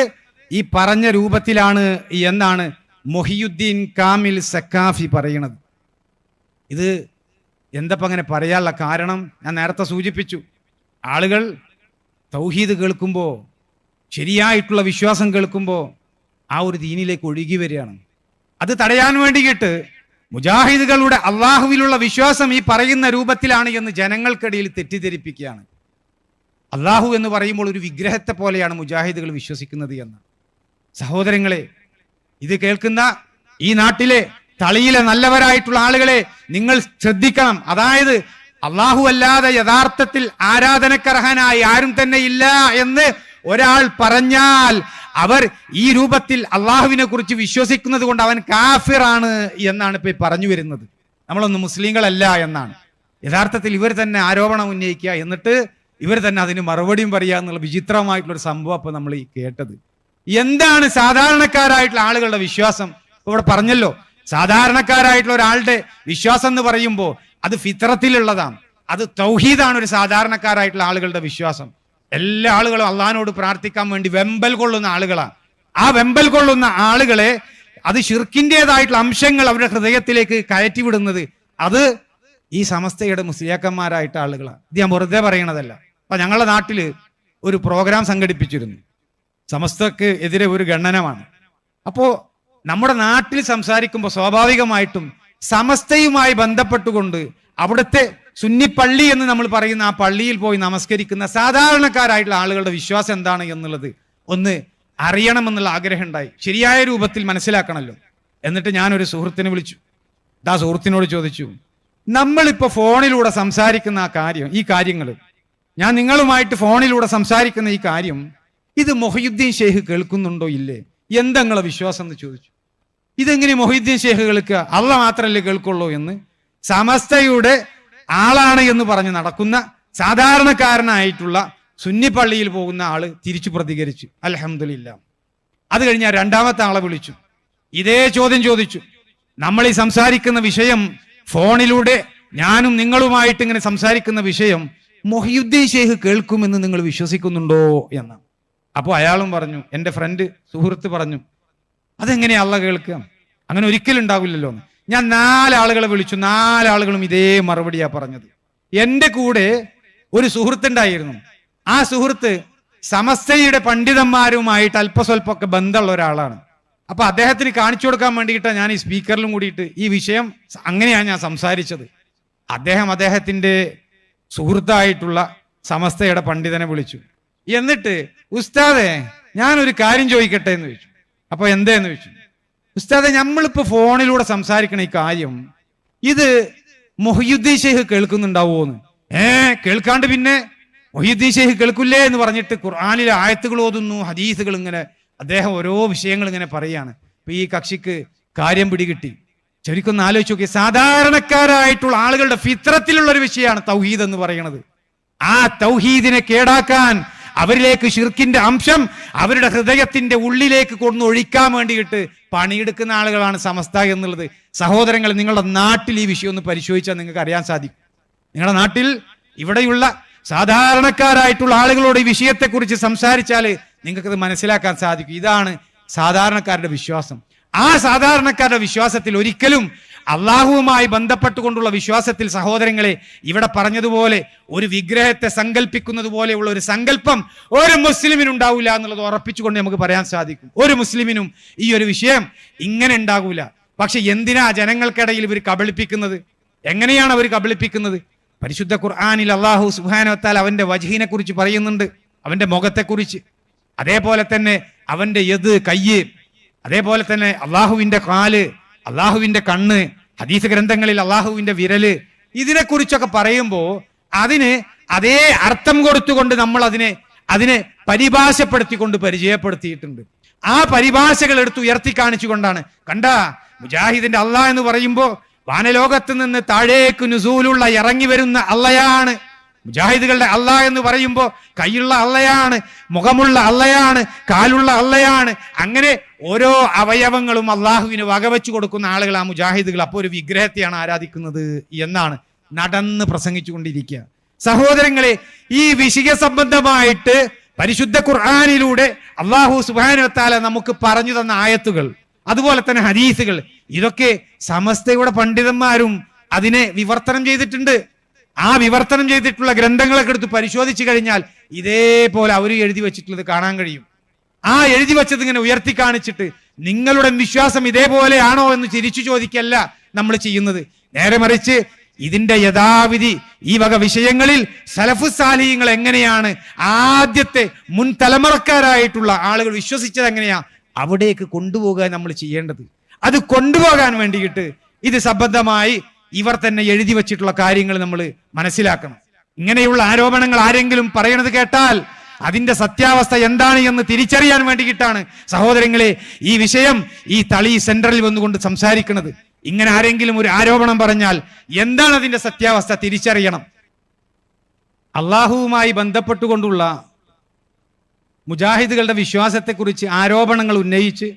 [SPEAKER 1] ഈ പറഞ്ഞ രൂപത്തിലാണ് എന്നാണ് മൊഹിയുദ്ദീൻ കാമിൽ സക്കാഫി പറയുന്നത്. ഇത് എന്തപ്പം അങ്ങനെ പറയാനുള്ള കാരണം ഞാൻ നേരത്തെ സൂചിപ്പിച്ചു. ആളുകൾ തൗഹീദ് കേൾക്കുമ്പോൾ, ശരിയായിട്ടുള്ള വിശ്വാസം കേൾക്കുമ്പോൾ ആ ഒരു ദീനിലേക്ക് ഒഴുകി വരികയാണ്. അത് തടയാൻ വേണ്ടിയിട്ട് മുജാഹിദുകളുടെ അള്ളാഹുവിലുള്ള വിശ്വാസം ഈ പറയുന്ന രൂപത്തിലാണ് എന്ന് ജനങ്ങൾക്കിടയിൽ തെറ്റിദ്ധരിപ്പിക്കുകയാണ്. അള്ളാഹു എന്ന് പറയുമ്പോൾ ഒരു വിഗ്രഹത്തെ പോലെയാണ് മുജാഹിദുകൾ വിശ്വസിക്കുന്നത് എന്ന്. സഹോദരങ്ങളെ, ഇത് കേൾക്കുന്ന ഈ നാട്ടിലെ തളിയിലെ നല്ലവരായിട്ടുള്ള ആളുകളെ നിങ്ങൾ ശ്രദ്ധിക്കണം. അതായത് അള്ളാഹു അല്ലാതെ യഥാർത്ഥത്തിൽ ആരാധനക്കർഹനായി ആരും തന്നെ ഇല്ല എന്ന് ഒരാൾ പറഞ്ഞാൽ അവർ ഈ രൂപത്തിൽ അള്ളാഹുവിനെ കുറിച്ച് വിശ്വസിക്കുന്നത് കൊണ്ട് അവൻ കാഫിറാണ് എന്നാണ് ഇപ്പൊ പറഞ്ഞു വരുന്നത്. നമ്മളൊന്നും മുസ്ലിങ്ങളല്ല എന്നാണ്. യഥാർത്ഥത്തിൽ ഇവർ തന്നെ ആരോപണം ഉന്നയിക്കുക, എന്നിട്ട് ഇവർ തന്നെ അതിന് മറുപടിയും പറയുക എന്നുള്ള വിചിത്രമായിട്ടുള്ളൊരു സംഭവം അപ്പൊ നമ്മൾ ഈ കേട്ടത്. എന്താണ് സാധാരണക്കാരായിട്ടുള്ള ആളുകളുടെ വിശ്വാസം? ഇവിടെ പറഞ്ഞല്ലോ, സാധാരണക്കാരായിട്ടുള്ള ഒരാളുടെ വിശ്വാസം എന്ന് പറയുമ്പോൾ അത് ഫിത്രത്തിലുള്ളതാണ്, അത് തൗഹീദാണ്. ഒരു സാധാരണക്കാരായിട്ടുള്ള ആളുകളുടെ വിശ്വാസം. എല്ലാ ആളുകളും അള്ളാഹിനോട് പ്രാർത്ഥിക്കാൻ വേണ്ടി വെമ്പൽ കൊള്ളുന്ന ആളുകളാണ്. ആ വെമ്പൽ കൊള്ളുന്ന ആളുകളെ അത് ശിർക്കിൻ്റെതായിട്ടുള്ള അംശങ്ങൾ അവരുടെ ഹൃദയത്തിലേക്ക് കയറ്റിവിടുന്നത് അത് ഈ സമസ്തയുടെ മുസ്ലിയാക്കന്മാരായിട്ട് ആളുകളാണ്. ഇത് ഞാൻ വെറുതെ പറയണതല്ല. അപ്പൊ ഞങ്ങളുടെ നാട്ടിൽ ഒരു പ്രോഗ്രാം സംഘടിപ്പിച്ചിരുന്നു. സമസ്തക്ക് എതിരെ ഒരു ഗണനമാണ്. അപ്പോൾ നമ്മുടെ നാട്ടിൽ സംസാരിക്കുമ്പോൾ സ്വാഭാവികമായിട്ടും സമസ്തയുമായി ബന്ധപ്പെട്ടുകൊണ്ട് അവിടുത്തെ സുന്നി പള്ളി എന്ന് നമ്മൾ പറയുന്ന ആ പള്ളിയിൽ പോയി നമസ്കരിക്കുന്ന സാധാരണക്കാരായിട്ടുള്ള ആളുകളുടെ വിശ്വാസം എന്താണ് എന്നുള്ളത് ഒന്ന് അറിയണമെന്നുള്ള ആഗ്രഹം ഉണ്ടായി. ശരിയായ രൂപത്തിൽ മനസ്സിലാക്കണമല്ലോ. എന്നിട്ട് ഞാനൊരു സുഹൃത്തിനെ വിളിച്ചു. ആ സുഹൃത്തിനോട് ചോദിച്ചു, നമ്മളിപ്പോൾ ഫോണിലൂടെ സംസാരിക്കുന്ന ഈ കാര്യങ്ങൾ, ഞാൻ നിങ്ങളുമായിട്ട് ഫോണിലൂടെ സംസാരിക്കുന്ന ഈ കാര്യം, ഇത് മൊഹിയുദ്ദീൻ ഷേഖ് കേൾക്കുന്നുണ്ടോ ഇല്ലേ? എന്താ നിങ്ങളെ വിശ്വാസം എന്ന് ചോദിച്ചു. ഇതെങ്ങനെ മൊഹിയുദ്ദീൻ ഷേഖ് കേൾക്കുക? അള്ളാഹ് മാത്രമല്ലേ കേൾക്കുള്ളൂ എന്ന് സമസ്തയുടെ ആളാണ് എന്ന് പറഞ്ഞ് നടക്കുന്ന സാധാരണക്കാരനായിട്ടുള്ള സുന്നി പള്ളിയിൽ പോകുന്ന ആള് തിരിച്ചു പ്രതികരിച്ചു. അൽഹംദുലില്ലാ. അത് കഴിഞ്ഞാൽ രണ്ടാമത്തെ ആളെ വിളിച്ചു. ഇതേ ചോദ്യം ചോദിച്ചു. നമ്മൾ ഈ സംസാരിക്കുന്ന വിഷയം, ഫോണിലൂടെ ഞാനും നിങ്ങളുമായിട്ട് ഇങ്ങനെ സംസാരിക്കുന്ന വിഷയം മൊഹിയുദ്ദീൻ ഷെയ്ഖ് കേൾക്കുമെന്ന് നിങ്ങൾ വിശ്വസിക്കുന്നുണ്ടോ എന്ന്. അപ്പോൾ അയാളും പറഞ്ഞു, എൻ്റെ ഫ്രണ്ട് സുഹൃത്ത് പറഞ്ഞു, അതെങ്ങനെയാ അള്ളാഹ് കേൾക്കുക, അങ്ങനെ ഒരിക്കലും ഉണ്ടാവില്ലല്ലോ എന്ന്. ഞാൻ 4 ആളുകളെ വിളിച്ചു, 4 ആളുകളും ഇതേ മറുപടിയാ പറഞ്ഞത്. എൻ്റെ കൂടെ ഒരു സുഹൃത്തുണ്ടായിരുന്നു. ആ സുഹൃത്ത് സമസ്തയുടെ പണ്ഡിതന്മാരുമായിട്ട് അല്പസ്വല്പമൊക്കെ ബന്ധമുള്ള ഒരാളാണ്. അപ്പൊ അദ്ദേഹത്തിന് കാണിച്ചു കൊടുക്കാൻ വേണ്ടിയിട്ടാണ് ഞാൻ ഈ സ്പീക്കറിലും കൂടിയിട്ട് ഈ വിഷയം അങ്ങനെയാണ് ഞാൻ സംസാരിച്ചത്. അദ്ദേഹത്തിന്റെ സുഹൃത്തായിട്ടുള്ള സമസ്തയുടെ പണ്ഡിതനെ വിളിച്ചു. എന്നിട്ട് ഉസ്താദെ ഞാനൊരു കാര്യം ചോദിക്കട്ടെ എന്ന് ചോദിച്ചു. അപ്പൊ എന്തേന്ന് ചോദിച്ചു. ഉസ്താദെ, നമ്മളിപ്പോ ഫോണിലൂടെ സംസാരിക്കണ ഈ കാര്യം ഇത് മൊഹിയുദ്ദീൻ ഷെയ്ഖ് കേൾക്കുന്നുണ്ടാവോന്ന്. കേൾക്കാണ്ട് പിന്നെ മൊഹിയുദ്ദീൻ ഷെയ്ഖ് കേൾക്കില്ലേ എന്ന് പറഞ്ഞിട്ട് ഖുർആനിലെ ആയത്തുകൾ ഓതുന്നു, ഹദീസുകൾ ഇങ്ങനെ അദ്ദേഹം ഓരോ വിഷയങ്ങൾ ഇങ്ങനെ പറയാണ്. അപ്പൊ ഈ കക്ഷിക്ക് കാര്യം പിടികിട്ടി. ശരിക്കൊന്ന് ആലോചിച്ച് നോക്കി, സാധാരണക്കാരായിട്ടുള്ള ആളുകളുടെ ഫിത്രത്തിലുള്ള ഒരു വിഷയമാണ് തൗഹീദ് എന്ന് പറയുന്നത്. ആ തൗഹീദിനെ കേടാക്കാൻ, അവരിലേക്ക് ശിർക്കിന്റെ അംശം അവരുടെ ഹൃദയത്തിന്റെ ഉള്ളിലേക്ക് കൊണ്ടു ഒഴിക്കാൻ വേണ്ടിയിട്ട് പണിയെടുക്കുന്ന ആളുകളാണ് സമസ്ത എന്നുള്ളത്. സഹോദരങ്ങൾ, നിങ്ങളുടെ നാട്ടിൽ ഈ വിഷയം ഒന്ന് പരിശോധിച്ചാൽ നിങ്ങൾക്ക് അറിയാൻ സാധിക്കും. നിങ്ങളുടെ നാട്ടിൽ ഇവിടെയുള്ള സാധാരണക്കാരായിട്ടുള്ള ആളുകളോട് ഈ വിഷയത്തെക്കുറിച്ച് സംസാരിച്ചാൽ നിങ്ങൾക്കത് മനസ്സിലാക്കാൻ സാധിക്കും. ഇതാണ് സാധാരണക്കാരുടെ വിശ്വാസം. ആ സാധാരണക്കാരുടെ വിശ്വാസത്തിൽ ഒരിക്കലും അള്ളാഹുവുമായി ബന്ധപ്പെട്ടുകൊണ്ടുള്ള വിശ്വാസത്തിൽ സഹോദരങ്ങളെ, ഇവിടെ പറഞ്ഞതുപോലെ ഒരു വിഗ്രഹത്തെ സങ്കല്പിക്കുന്നത് പോലെയുള്ള ഒരു സങ്കല്പം ഒരു മുസ്ലിമിനും ഉണ്ടാവില്ല എന്നുള്ളത് ഉറപ്പിച്ചുകൊണ്ട് നമുക്ക് പറയാൻ സാധിക്കും. ഒരു മുസ്ലിമിനും ഈ ഒരു വിഷയം ഇങ്ങനെ ഉണ്ടാകൂല. പക്ഷെ എന്തിനാ ജനങ്ങൾക്കിടയിൽ ഇവർ കബളിപ്പിക്കുന്നത്? എങ്ങനെയാണ് അവർ കബളിപ്പിക്കുന്നത്? പരിശുദ്ധ ഖുർആനിൽ അല്ലാഹു സുബ്ഹാനഹു വ തആല അവന്റെ വജ്ഹിനെ കുറിച്ച് പറയുന്നുണ്ട്, അവന്റെ മുഖത്തെക്കുറിച്ച്. അതേപോലെ തന്നെ അവന്റെ യദ്, കയ്യ്, അതേപോലെ തന്നെ അള്ളാഹുവിന്റെ കാല്, അള്ളാഹുവിന്റെ കണ്ണ്, ഹദീസ് ഗ്രന്ഥങ്ങളിൽ അള്ളാഹുവിന്റെ വിരല്, ഇതിനെക്കുറിച്ചൊക്കെ പറയുമ്പോൾ അതിന് അതേ അർത്ഥം കൊടുത്തുകൊണ്ട് നമ്മൾ അതിനെ പരിഭാഷപ്പെടുത്തിക്കൊണ്ട് പരിചയപ്പെടുത്തിയിട്ടുണ്ട്. ആ പരിഭാഷകൾ എടുത്ത് ഉയർത്തി കാണിച്ചുകൊണ്ടാണ്, കണ്ട മുജാഹിദിന്റെ അള്ളാഹ് എന്ന് പറയുമ്പോൾ വാനലോകത്ത് നിന്ന് താഴേക്ക് നുസൂലുള്ള ഇറങ്ങി വരുന്ന അള്ളയാണ്. മുജാഹിദുകളുടെ അള്ളാഹ് എന്ന് പറയുമ്പോൾ കൈയുള്ള അള്ളയാണ്, മുഖമുള്ള അള്ളയാണ്, കാലുള്ള അള്ളയാണ്. അങ്ങനെ ഓരോ അവയവങ്ങളും അള്ളാഹുവിന് വകവെച്ചു കൊടുക്കുന്ന ആളുകൾ ആ മുജാഹിദുകൾ. അപ്പോൾ ഒരു വിഗ്രഹത്തെയാണ് ആരാധിക്കുന്നത് എന്നാണ് നടന്ന് പ്രസംഗിച്ചു കൊണ്ടിരിക്കുക. സഹോദരങ്ങളെ, ഈ വിഷയ സംബന്ധമായിട്ട് പരിശുദ്ധ ഖുർആനിലൂടെ അല്ലാഹു സുബ്ഹാനഹു വ തആല നമുക്ക് പറഞ്ഞു തന്ന ആയത്തുകൾ, അതുപോലെ തന്നെ ഹദീസുകൾ, ഇതൊക്കെ സമസ്തയുടെ പണ്ഡിതന്മാരും അതിനെ വിവർത്തനം ചെയ്തിട്ടുണ്ട്. ആ വിവർത്തനം ചെയ്തിട്ടുള്ള ഗ്രന്ഥങ്ങളൊക്കെ എടുത്ത് പരിശോധിച്ചു കഴിഞ്ഞാൽ ഇതേപോലെ അവർ എഴുതി വെച്ചിട്ടുള്ളത് കാണാൻ കഴിയും. ആ എഴുതി വെച്ചത് ഇങ്ങനെ ഉയർത്തി കാണിച്ചിട്ട് നിങ്ങളുടെ വിശ്വാസം ഇതേപോലെയാണോ എന്ന് തിരിച്ചു ചോദിക്കല്ല നമ്മൾ ചെയ്യുന്നത്. നേരെ മറിച്ച് ഇതിന്റെ യഥാവിധി ഈ വക വിഷയങ്ങളിൽ സലഫു സാലിഹീങ്ങൾ എങ്ങനെയാണ്, ആദ്യത്തെ മുൻ തലമുറക്കാരായിട്ടുള്ള ആളുകൾ വിശ്വസിച്ചത് എങ്ങനെയാ, അവിടേക്ക് കൊണ്ടുപോകാൻ നമ്മൾ ചെയ്യേണ്ടത്. അത് കൊണ്ടുപോകാൻ വേണ്ടിയിട്ട് ഇത് സംബന്ധമായി ഇവർ തന്നെ എഴുതി വച്ചിട്ടുള്ള കാര്യങ്ങൾ നമ്മൾ മനസ്സിലാക്കണം. ഇങ്ങനെയുള്ള ആരോപണങ്ങൾ ആരെങ്കിലും പറയണത് കേട്ടാൽ അതിന്റെ സത്യാവസ്ഥ എന്താണ് എന്ന് തിരിച്ചറിയാൻ വേണ്ടിയിട്ടാണ് സഹോദരങ്ങളെ ഈ വിഷയം ഈ തളി സെന്ററിൽ വന്നുകൊണ്ട് സംസാരിക്കുന്നത്. ഇങ്ങനെ ആരെങ്കിലും ഒരു ആരോപണം പറഞ്ഞാൽ എന്താണ് അതിന്റെ സത്യാവസ്ഥ തിരിച്ചറിയണം. അള്ളാഹുവുമായി ബന്ധപ്പെട്ടുകൊണ്ടുള്ള മുജാഹിദുകളുടെ വിശ്വാസത്തെക്കുറിച്ച് ആരോപണങ്ങൾ ഉന്നയിച്ച്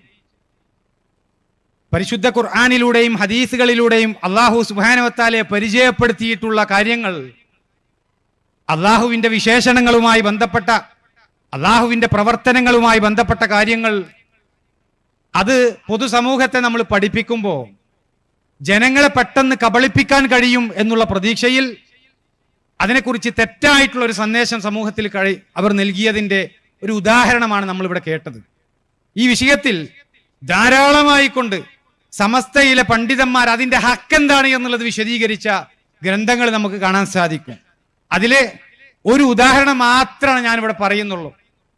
[SPEAKER 1] പരിശുദ്ധ ഖുർആനിലൂടെയും ഹദീസുകളിലൂടെയും അല്ലാഹു സുബ്ഹാനഹു വ തആലയെ പരിചയപ്പെടുത്തിയിട്ടുള്ള കാര്യങ്ങൾ, അള്ളാഹുവിന്റെ വിശേഷണങ്ങളുമായി ബന്ധപ്പെട്ട, അള്ളാഹുവിന്റെ പ്രവർത്തനങ്ങളുമായി ബന്ധപ്പെട്ട കാര്യങ്ങൾ, അത് പൊതുസമൂഹത്തെ നമ്മൾ പഠിപ്പിക്കുമ്പോൾ ജനങ്ങളെ പെട്ടെന്ന് കബളിപ്പിക്കാൻ കഴിയും എന്നുള്ള പ്രതീക്ഷയിൽ അതിനെക്കുറിച്ച് തെറ്റായിട്ടുള്ള ഒരു സന്ദേശം സമൂഹത്തിൽ അവർ നൽകിയതിന്റെ ഒരു ഉദാഹരണമാണ് നമ്മളിവിടെ കേട്ടത്. ഈ വിഷയത്തിൽ ധാരാളമായി കൊണ്ട് സമസ്തയിലെ പണ്ഡിതന്മാർ അതിന്റെ ഹക്ക് എന്താണ് എന്നുള്ളത് വിശദീകരിച്ച ഗ്രന്ഥങ്ങൾ നമുക്ക് കാണാൻ സാധിക്കും. അതിലെ ഒരു ഉദാഹരണം മാത്രമാണ് ഞാനിവിടെ പറയുന്നുള്ളൂ.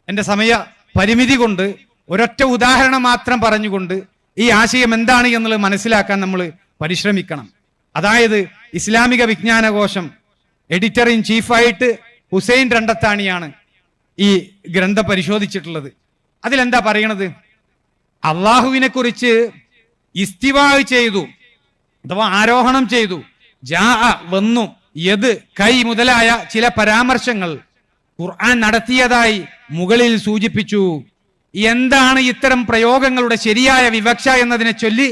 [SPEAKER 1] എൻ്റെ സമയ പരിമിതി കൊണ്ട് ഒരൊറ്റ ഉദാഹരണം മാത്രം പറഞ്ഞുകൊണ്ട് ഈ ആശയം എന്താണ് എന്നുള്ളത് മനസ്സിലാക്കാൻ നമ്മൾ പരിശ്രമിക്കണം. അതായത് ഇസ്ലാമിക വിജ്ഞാനകോശം എഡിറ്റർ ഇൻ ചീഫായിട്ട് ഹുസൈൻ രണ്ടത്താണിയാണ് ഈ ഗ്രന്ഥം പരിശോധിച്ചിട്ടുള്ളത്. അതിലെന്താ പറയണത്? അള്ളാഹുവിനെ കുറിച്ച് ഇസ്തിവാ ചെയ്തു അഥവാ ആരോഹണം ചെയ്തു, ജാ വന്നു, യദ് കൈ മുതലായ ചില പരാമർശങ്ങൾ ഖുർആൻ നടത്തിയതായി മുകളിൽ സൂചിപ്പിച്ചു. എന്താണ് ഇത്തരം പ്രയോഗങ്ങളുടെ ശരിയായ വിവക്ഷ എന്നതിനെ ചൊല്ലി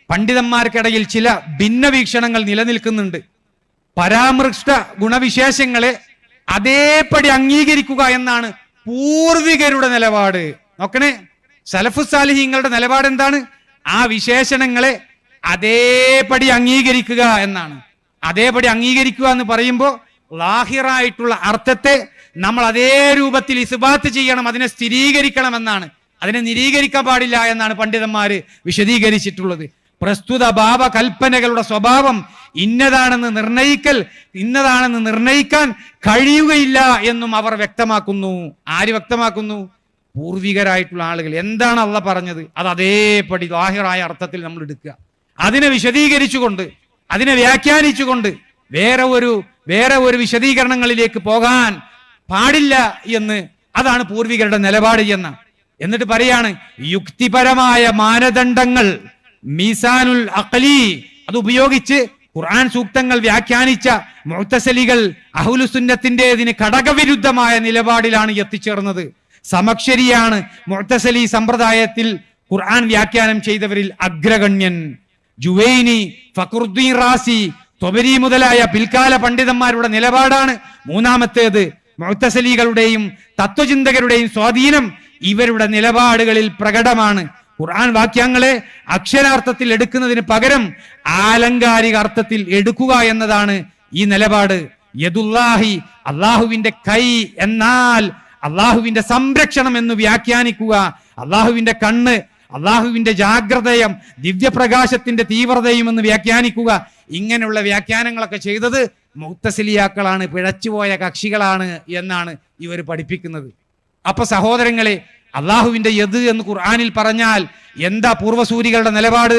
[SPEAKER 1] പണ്ഡിതന്മാർക്കിടയിൽ ചില ഭിന്നവീക്ഷണങ്ങൾ നിലനിൽക്കുന്നുണ്ട്. പരാമൃഷ്ട ഗുണവിശേഷങ്ങളെ അതേപടി അംഗീകരിക്കുക എന്നാണ് പൂർവികരുടെ നിലപാട്. നോക്കണേ, സലഫു സാലിഹീങ്ങളുടെ നിലപാട് എന്താണ്? ആ വിശേഷണങ്ങളെ അതേപടി അംഗീകരിക്കുക എന്നാണ്. അതേപടി അംഗീകരിക്കുക എന്ന് പറയുമ്പോൾ ലാഹിറായിട്ടുള്ള അർത്ഥത്തെ നമ്മൾ അതേ രൂപത്തിൽ ഇസ്ബാത്ത് ചെയ്യണം, അതിനെ സ്ഥിരീകരിക്കണം എന്നാണ്. അതിനെ നിരീകരിക്കാൻ പാടില്ല എന്നാണ് പണ്ഡിതന്മാര് വിശദീകരിച്ചിട്ടുള്ളത്. പ്രസ്തുത ഭാവകൽപ്പനകളുടെ സ്വഭാവം ഇന്നതാണെന്ന് നിർണയിക്കാൻ കഴിയുകയില്ല എന്നും അവർ വ്യക്തമാക്കുന്നു. ആര് വ്യക്തമാക്കുന്നു? പൂർവികരായിട്ടുള്ള ആളുകൾ. എന്താണ് അള്ളാഹ് പറഞ്ഞത് അത് അതേപടി ലാഹിറായ അർത്ഥത്തിൽ നമ്മൾ എടുക്കുക. അതിനെ വിശദീകരിച്ചുകൊണ്ട്, അതിനെ വ്യാഖ്യാനിച്ചുകൊണ്ട് വേറെ ഒരു വിശദീകരണങ്ങളിലേക്ക് പോകാൻ പാടില്ല എന്ന്, അതാണ് പൂർവികരുടെ നിലപാട് എന്ന്. എന്നിട്ട് പറയാണ്, യുക്തിപരമായ മാനദണ്ഡങ്ങൾ മീസാനുൽ അഖലി അത് ഉപയോഗിച്ച് ഖുർആൻ സൂക്തങ്ങൾ വ്യാഖ്യാനിച്ച മുഅ്തസിലികൾ അഹ്ലുസുന്നത്തിന്റേതിന് ഘടകവിരുദ്ധമായ നിലപാടിലാണ് എത്തിച്ചേർന്നത്. സമക്ഷരിയാണ് മുഅ്തസിലി സമ്പ്രദായത്തിൽ ഖുർആൻ വ്യാഖ്യാനം ചെയ്തവരിൽ അഗ്രഗണ്യൻ. ജുവൈനി, ഫഖറുദ്ദീൻ റാസി, തൊബരി മുതലായ പിൽക്കാല പണ്ഡിതന്മാരുടെ നിലപാടാണ് മൂന്നാമത്തേത്. മുഅ്തസിലികളുടെയും തത്വചിന്തകരുടെയും സ്വാധീനം ഇവരുടെ നിലപാടുകളിൽ പ്രകടമാണ്. ഖുർആൻ വാക്യങ്ങളെ അക്ഷരാർത്ഥത്തിൽ എടുക്കുന്നതിന് പകരം ആലങ്കാരിക അർത്ഥത്തിൽ എടുക്കുക എന്നതാണ് ഈ നിലപാട്. യദുല്ലാഹി, അള്ളാഹുവിന്റെ കൈ എന്നാൽ അള്ളാഹുവിന്റെ സംരക്ഷണം എന്ന് വ്യാഖ്യാനിക്കുക. അള്ളാഹുവിന്റെ കണ്ണ്, അള്ളാഹുവിന്റെ ജാഗ്രതയും ദിവ്യപ്രകാശത്തിന്റെ തീവ്രതയും എന്ന് വ്യാഖ്യാനിക്കുക. ഇങ്ങനെയുള്ള വ്യാഖ്യാനങ്ങളൊക്കെ ചെയ്തത് മുഅ്തസിലിയാക്കളാണ്, പിഴച്ചുപോയ കക്ഷികളാണ് എന്നാണ് ഇവർ പഠിപ്പിക്കുന്നത്. അപ്പൊ സഹോദരങ്ങളെ, അള്ളാഹുവിന്റെ യദ് എന്ന് ഖുർആനിൽ പറഞ്ഞാൽ എന്താ പൂർവസൂരികളുടെ നിലപാട്?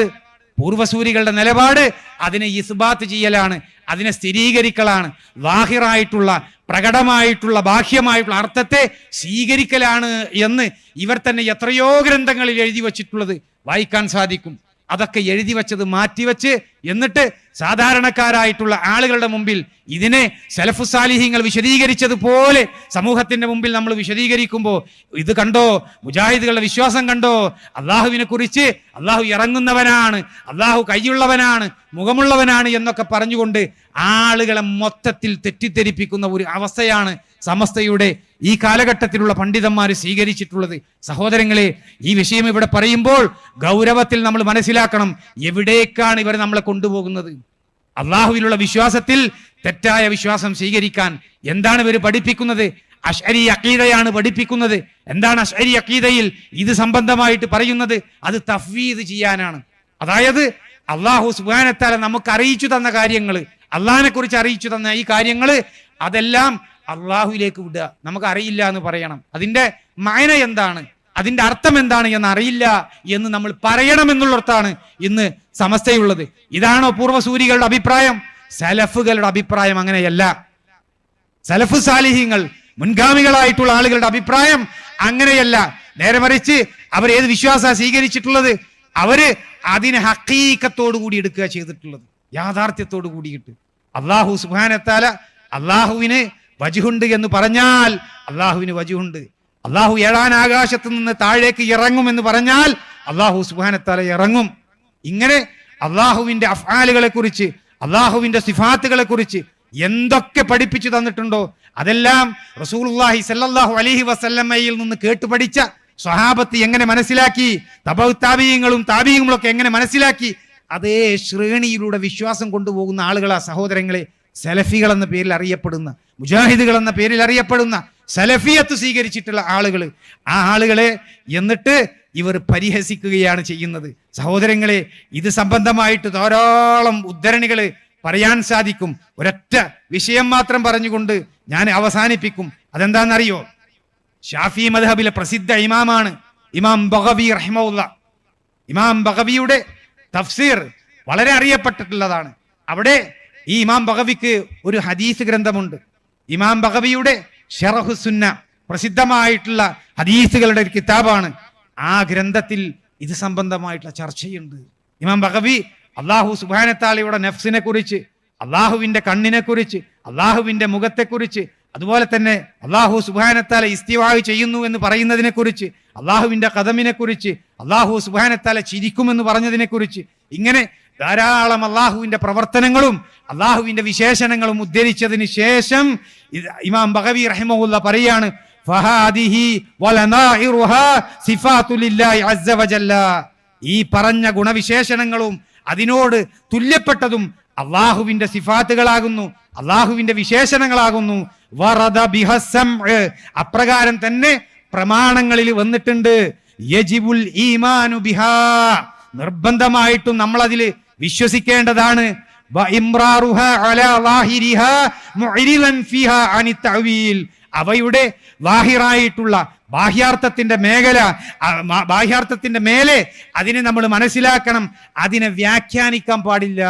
[SPEAKER 1] പൂർവസൂരികളുടെ നിലപാട് അതിനെ ഇസ്ബാത്ത് ചെയ്യലാണ്, അതിനെ സ്ഥിരീകരിക്കലാണ്, ലാഹിറായിട്ടുള്ള പ്രകടമായിട്ടുള്ള ബാഹ്യമായിട്ടുള്ള അർത്ഥത്തെ സ്വീകരിക്കലാണ് എന്ന് ഇവർ തന്നെ എത്രയോ ഗ്രന്ഥങ്ങളിൽ എഴുതി വച്ചിട്ടുള്ളത് വായിക്കാൻ സാധിക്കും. അതൊക്കെ എഴുതി വച്ചത് മാറ്റിവെച്ച് എന്നിട്ട് സാധാരണക്കാരായിട്ടുള്ള ആളുകളുടെ മുമ്പിൽ ഇതിനെ സലഫു സാലിഹീങ്ങൾ വിശദീകരിച്ചതുപോലെ സമൂഹത്തിന്റെ മുമ്പിൽ നമ്മൾ വിശദീകരിക്കുമ്പോൾ ഇത് കണ്ടോ, മുജാഹിദുകളുടെ വിശ്വാസം കണ്ടോ, അള്ളാഹുവിനെ കുറിച്ച് അള്ളാഹു ഇറങ്ങുന്നവനാണ്, അള്ളാഹു കൈയുള്ളവനാണ്, മുഖമുള്ളവനാണ് എന്നൊക്കെ പറഞ്ഞുകൊണ്ട് ആളുകളെ മൊത്തത്തിൽ തെറ്റിദ്ധരിപ്പിക്കുന്ന ഒരു അവസ്ഥയാണ് സമസ്തയുടെ ഈ കാലഘട്ടത്തിലുള്ള പണ്ഡിതന്മാർ സ്വീകരിച്ചിട്ടുള്ളത്. സഹോദരങ്ങളെ, ഈ വിഷയം ഇവിടെ പറയുമ്പോൾ ഗൗരവത്തിൽ നമ്മൾ മനസ്സിലാക്കണം, എവിടേക്കാണ് ഇവർ നമ്മളെ കൊണ്ടുപോകുന്നത്. അള്ളാഹുവിലുള്ള വിശ്വാസത്തിൽ തെറ്റായ വിശ്വാസം സ്വീകരിക്കാൻ എന്താണ് ഇവർ പഠിപ്പിക്കുന്നത്? അശ്അരി അഖീദയാണ് പഠിപ്പിക്കുന്നത്. എന്താണ് അശ്അരി അഖീദയിൽ ഇത് സംബന്ധമായിട്ട് പറയുന്നത്? അത് തഫ്വീദ് ചെയ്യാനാണ്. അതായത് അള്ളാഹു സുബ്ഹാനഹു വ തആല നമുക്ക് അറിയിച്ചു തന്ന കാര്യങ്ങൾ, അള്ളാഹിനെ കുറിച്ച് അറിയിച്ചു തന്ന ഈ കാര്യങ്ങൾ അതെല്ലാം അള്ളാഹുവിലേക്ക് വിടുക. നമുക്ക് അറിയില്ല എന്ന് പറയണം. അതിന്റെ മഅന എന്താണ്, അതിന്റെ അർത്ഥം എന്താണ് എന്ന് അറിയില്ല എന്ന് നമ്മൾ പറയണമെന്നുള്ളതാണ് ഇന്ന് സമസ്തയുള്ളത്. ഇതാണോ പൂർവ്വസൂരികളുടെ അഭിപ്രായം? സലഫുകളുടെ അഭിപ്രായം അങ്ങനെയല്ല. സലഫു സാലിഹീങ്ങൾ, മുൻഗാമികളായിട്ടുള്ള ആളുകളുടെ അഭിപ്രായം അങ്ങനെയല്ല. നേരെ മറിച്ച് അവർ ഏത് വിശ്വാസ സ്വീകരിച്ചിട്ടുള്ളത്? അവര് അതിനെ ഹഖീഖത്തോടു കൂടി എടുക്കുക ചെയ്തിട്ടുള്ളത്, യാഥാർത്ഥ്യത്തോടു കൂടിയിട്ട്. അല്ലാഹു സുബ്ഹാനഹു വ തആല, അള്ളാഹുവിന് വജ്ഹുണ്ട് എന്ന് പറഞ്ഞാൽ അള്ളാഹുവിന് വജ്ഹുണ്ട്. അള്ളാഹു ഏഴാൻ ആകാശത്ത് നിന്ന് താഴേക്ക് ഇറങ്ങുമെന്ന് പറഞ്ഞാൽ അള്ളാഹു സുബ്ഹാനഹു വ തആല ഇറങ്ങും. ഇങ്ങനെ അള്ളാഹുവിന്റെ അഫ്ആലുകളെ കുറിച്ച്, അള്ളാഹുവിന്റെ സിഫാത്തുകളെ കുറിച്ച് എന്തൊക്കെ പഠിപ്പിച്ചു തന്നിട്ടുണ്ടോ അതെല്ലാം റസൂലുള്ളാഹി സ്വല്ലല്ലാഹു അലൈഹി വസല്ലമയിൽ നിന്ന് കേട്ടു പഠിച്ച സ്വഹാബത്ത് എങ്ങനെ മനസ്സിലാക്കി, തബഉ താബിഈങ്ങളും താബിഈങ്ങളും ഒക്കെ എങ്ങനെ മനസ്സിലാക്കി, അതേ ശ്രേണിയിലൂടെ വിശ്വാസം കൊണ്ടുപോകുന്ന ആളുകളാ സഹോദരങ്ങളെ സലഫികൾ എന്ന പേരിൽ അറിയപ്പെടുന്ന, മുജാഹിദുകൾ എന്ന പേരിൽ അറിയപ്പെടുന്ന സലഫിയത്ത് സ്വീകരിച്ചിട്ടുള്ള ആളുകൾ. ആ ആളുകളെ എന്നിട്ട് ഇവർ പരിഹസിക്കുകയാണ് ചെയ്യുന്നത്. സഹോദരങ്ങളെ, ഇത് സംബന്ധമായിട്ട് ധാരാളം ഉദ്ധരണികൾ പറയാൻ സാധിക്കും. ഒരൊറ്റ വിഷയം മാത്രം പറഞ്ഞുകൊണ്ട് ഞാൻ അവസാനിപ്പിക്കും. അതെന്താണെന്നറിയോ? ഷാഫി മദ്ഹബിലെ പ്രസിദ്ധ ഇമാമാണ് ഇമാം ബഗവി റഹിമഹുല്ലാ. ഇമാം ബഗവിയുടെ തഫ്സീർ വളരെ അറിയപ്പെട്ടിട്ടുള്ളതാണ്. അവിടെ ഈ ഇമാം ബഗവിക്ക് ഒരു ഹദീസ് ഗ്രന്ഥമുണ്ട്. ഇമാം ബഗവിയുടെ ശറഹു സുന്ന, പ്രസിദ്ധമായിട്ടുള്ള ഹദീസുകളുടെ ഒരു കിതാബാണ്. ആ ഗ്രന്ഥത്തിൽ ഇത് സംബന്ധമായിട്ടുള്ള ചർച്ചയുണ്ട്. ഇമാം ബഗവി അള്ളാഹു സുബ്ഹാനഹു വ തആലയുടെ നഫ്സിനെ കുറിച്ച്, അള്ളാഹുവിന്റെ കണ്ണിനെ കുറിച്ച്, അള്ളാഹുവിന്റെ മുഖത്തെക്കുറിച്ച്, അതുപോലെ തന്നെ അള്ളാഹു സുബ്ഹാനഹു തആല ഇസ്തിവാ ചെയ്യുന്നു എന്ന് പറയുന്നതിനെ കുറിച്ച്, അള്ളാഹുവിന്റെ ഖദമിനെ കുറിച്ച്, അള്ളാഹു സുബ്ഹാനഹു തആല ചിരിക്കുമെന്ന് പറഞ്ഞതിനെ കുറിച്ച്, ഇങ്ങനെ ധാരാളം അള്ളാഹുവിന്റെ പ്രവർത്തനങ്ങളും അള്ളാഹുവിന്റെ വിശേഷണങ്ങളും ഉദ്ധരിച്ചതിന് ശേഷം ഇമാം ബഗവി റഹിമഹുല്ലാ പറയാണ്, ഫഹാദിഹി വലനാഇറുഹാ സിഫാതു ലില്ലാഹി അസ്സ വജല്ല. ഈ പറഞ്ഞ ഗുണവിശേഷണങ്ങളും അതിനോട് തുല്യപ്പെട്ടതും അള്ളാഹുവിന്റെ സിഫാത്തുകളാകുന്നു, അള്ളാഹുവിന്റെ വിശേഷണങ്ങളാകുന്നു. വറദ ബിഹസ്സംഅ്, അപ്രകാരം തന്നെ പ്രമാണങ്ങളിൽ വന്നിട്ടുണ്ട്. യജിബുൽ ഈമാനു ബിഹാ, നിർബന്ധമായിട്ടും നമ്മൾ അതിൽ വിശ്വസിക്കേണ്ടതാണ്. വഇംറാറുഹാ അലാ ളാഹിരിഹാ മുഅരിലൻ ഫീഹാ അനി തഅവീൽ, അവയുടെ ലാഹിറായിട്ടുള്ള ബാഹ്യാർത്ഥത്തിന്റെ മേഖല, ബാഹ്യാർത്ഥത്തിന്റെ മേലെ അതിനെ നമ്മൾ മനസ്സിലാക്കണം. അതിനെ വ്യാഖ്യാനിക്കാൻ പാടില്ല,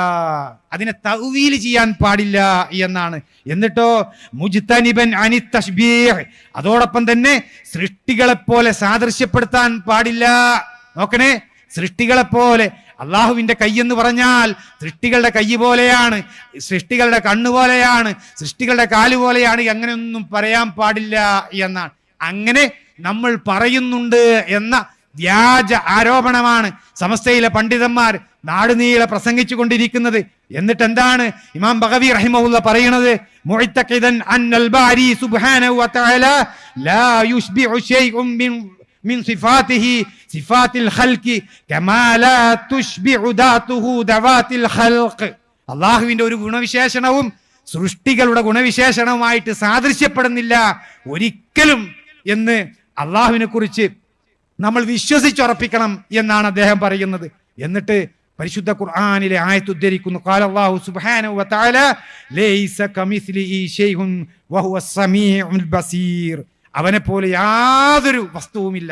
[SPEAKER 1] അതിനെ തഅ്വീൽ ചെയ്യാൻ പാടില്ല എന്നാണ്. എന്നിട്ടോ മുജ്തനിബൻ അനി തശ്ബീഹ്, അതോടൊപ്പം തന്നെ സൃഷ്ടികളെ പോലെ സാദൃശ്യപ്പെടുത്താൻ പാടില്ല. നോക്കണേ, സൃഷ്ടികളെ പോലെ അള്ളാഹുവിന്റെ കൈ എന്ന് പറഞ്ഞാൽ സൃഷ്ടികളുടെ കൈ പോലെയാണ്, സൃഷ്ടികളുടെ കണ്ണു പോലെയാണ്, സൃഷ്ടികളുടെ കാല് പോലെയാണ്, അങ്ങനെയൊന്നും പറയാൻ പാടില്ല എന്നാണ്. അങ്ങനെ നമ്മൾ പറയുന്നുണ്ട് എന്ന വ്യാജ ആരോപണമാണ് സമസ്തയിലെ പണ്ഡിതന്മാർ നാടുനീളെ പ്രസംഗിച്ചു കൊണ്ടിരിക്കുന്നത്. എന്നിട്ട് എന്താണ് ഇമാം ബഗവി റഹിമഹുല്ലാ പറയുന്നത്? മുഅ്തഖിദൻ അന്നൽ ബാരി സുബ്ഹാനഹു വ തആല ലാ യുശ്ബിഉ ശൈഉൻ മിൻ സിഫാതിഹി സിഫാത്തിൽ ഖൽഖി കമാ ലാ തുശ്ബിഉ ദാതുഹു ദവാത്തിൽ ഖൽഖ്. അല്ലാഹുവിന്റെ ഒരു ഗുണവിശേഷണവും സൃഷ്ടികളുടെ ഗുണവിശേഷണവുമായിട്ട് സാദൃശ്യപ്പെടുന്നില്ല ഒരിക്കലും എന്ന് അള്ളാഹുവിനെ കുറിച്ച് നമ്മൾ വിശ്വസിച്ചുറപ്പിക്കണം എന്നാണ് അദ്ദേഹം പറയുന്നത്. എന്നിട്ട് പരിശുദ്ധ ഖുർആനിലെ ആയത്ത് ഉദ്ധരിക്കുന്നു, ഖാല അല്ലാഹു സുബ്ഹാനഹു വ തആല ലൈസ കമിസ്ലിഹി ശൈഉൻ വഹുവസ് സമീഉൽ ബസീർ. അവനെ പോലെ യാതൊരു വസ്തുവുമില്ല,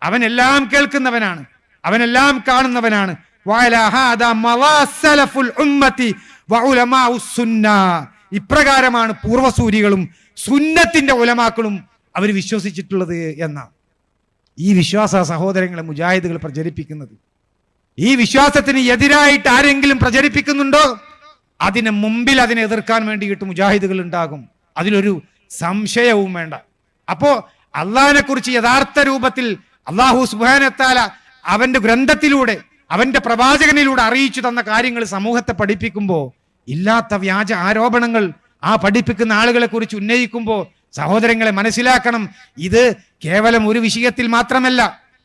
[SPEAKER 1] അവനെല്ലാം കേൾക്കുന്നവനാണ്, അവനെല്ലാം കാണുന്നവനാണ്. വഅലാ ഹാദാ മവാസലഫുൽ ഉമ്മത്തി വഉലമാഉസ് സുന്ന, ഇപ്രകാരമാണ് പൂർവസൂരികളും സുന്നത്തിന്റെ ഉലമാക്കളും അവർ വിശ്വസിച്ചിട്ടുള്ളത് എന്നാണ്. ഈ വിശ്വാസ സഹോദരങ്ങളെ മുജാഹിദുകൾ പ്രചരിപ്പിക്കുന്നത്. ഈ വിശ്വാസത്തിന് എതിരായിട്ട് ആരെങ്കിലും പ്രചരിപ്പിക്കുന്നുണ്ടോ, അതിന് മുമ്പിൽ അതിനെ എതിർക്കാൻ വേണ്ടിയിട്ട് മുജാഹിദുകൾ ഉണ്ടാകും, അതിലൊരു സംശയവും വേണ്ട. അപ്പോ അള്ളാഹിനെ കുറിച്ച് യഥാർത്ഥ രൂപത്തിൽ അല്ലാഹു സുബ്ഹാനഹു തആല അവന്റെ ഗ്രന്ഥത്തിലൂടെ അവന്റെ പ്രവാചകനിലൂടെ അറിയിച്ചു തന്ന കാര്യങ്ങൾ സമൂഹത്തെ പഠിപ്പിക്കുമ്പോൾ ഇല്ലാത്ത വ്യാജ ആരോപണങ്ങൾ ആ പഠിപ്പിക്കുന്ന ആളുകളെ കുറിച്ച് ഉന്നയിക്കുമ്പോൾ സഹോദരങ്ങളെ മനസ്സിലാക്കണം, ഇത് കേവലം ഒരു വിഷയത്തിൽ മാത്രമല്ല,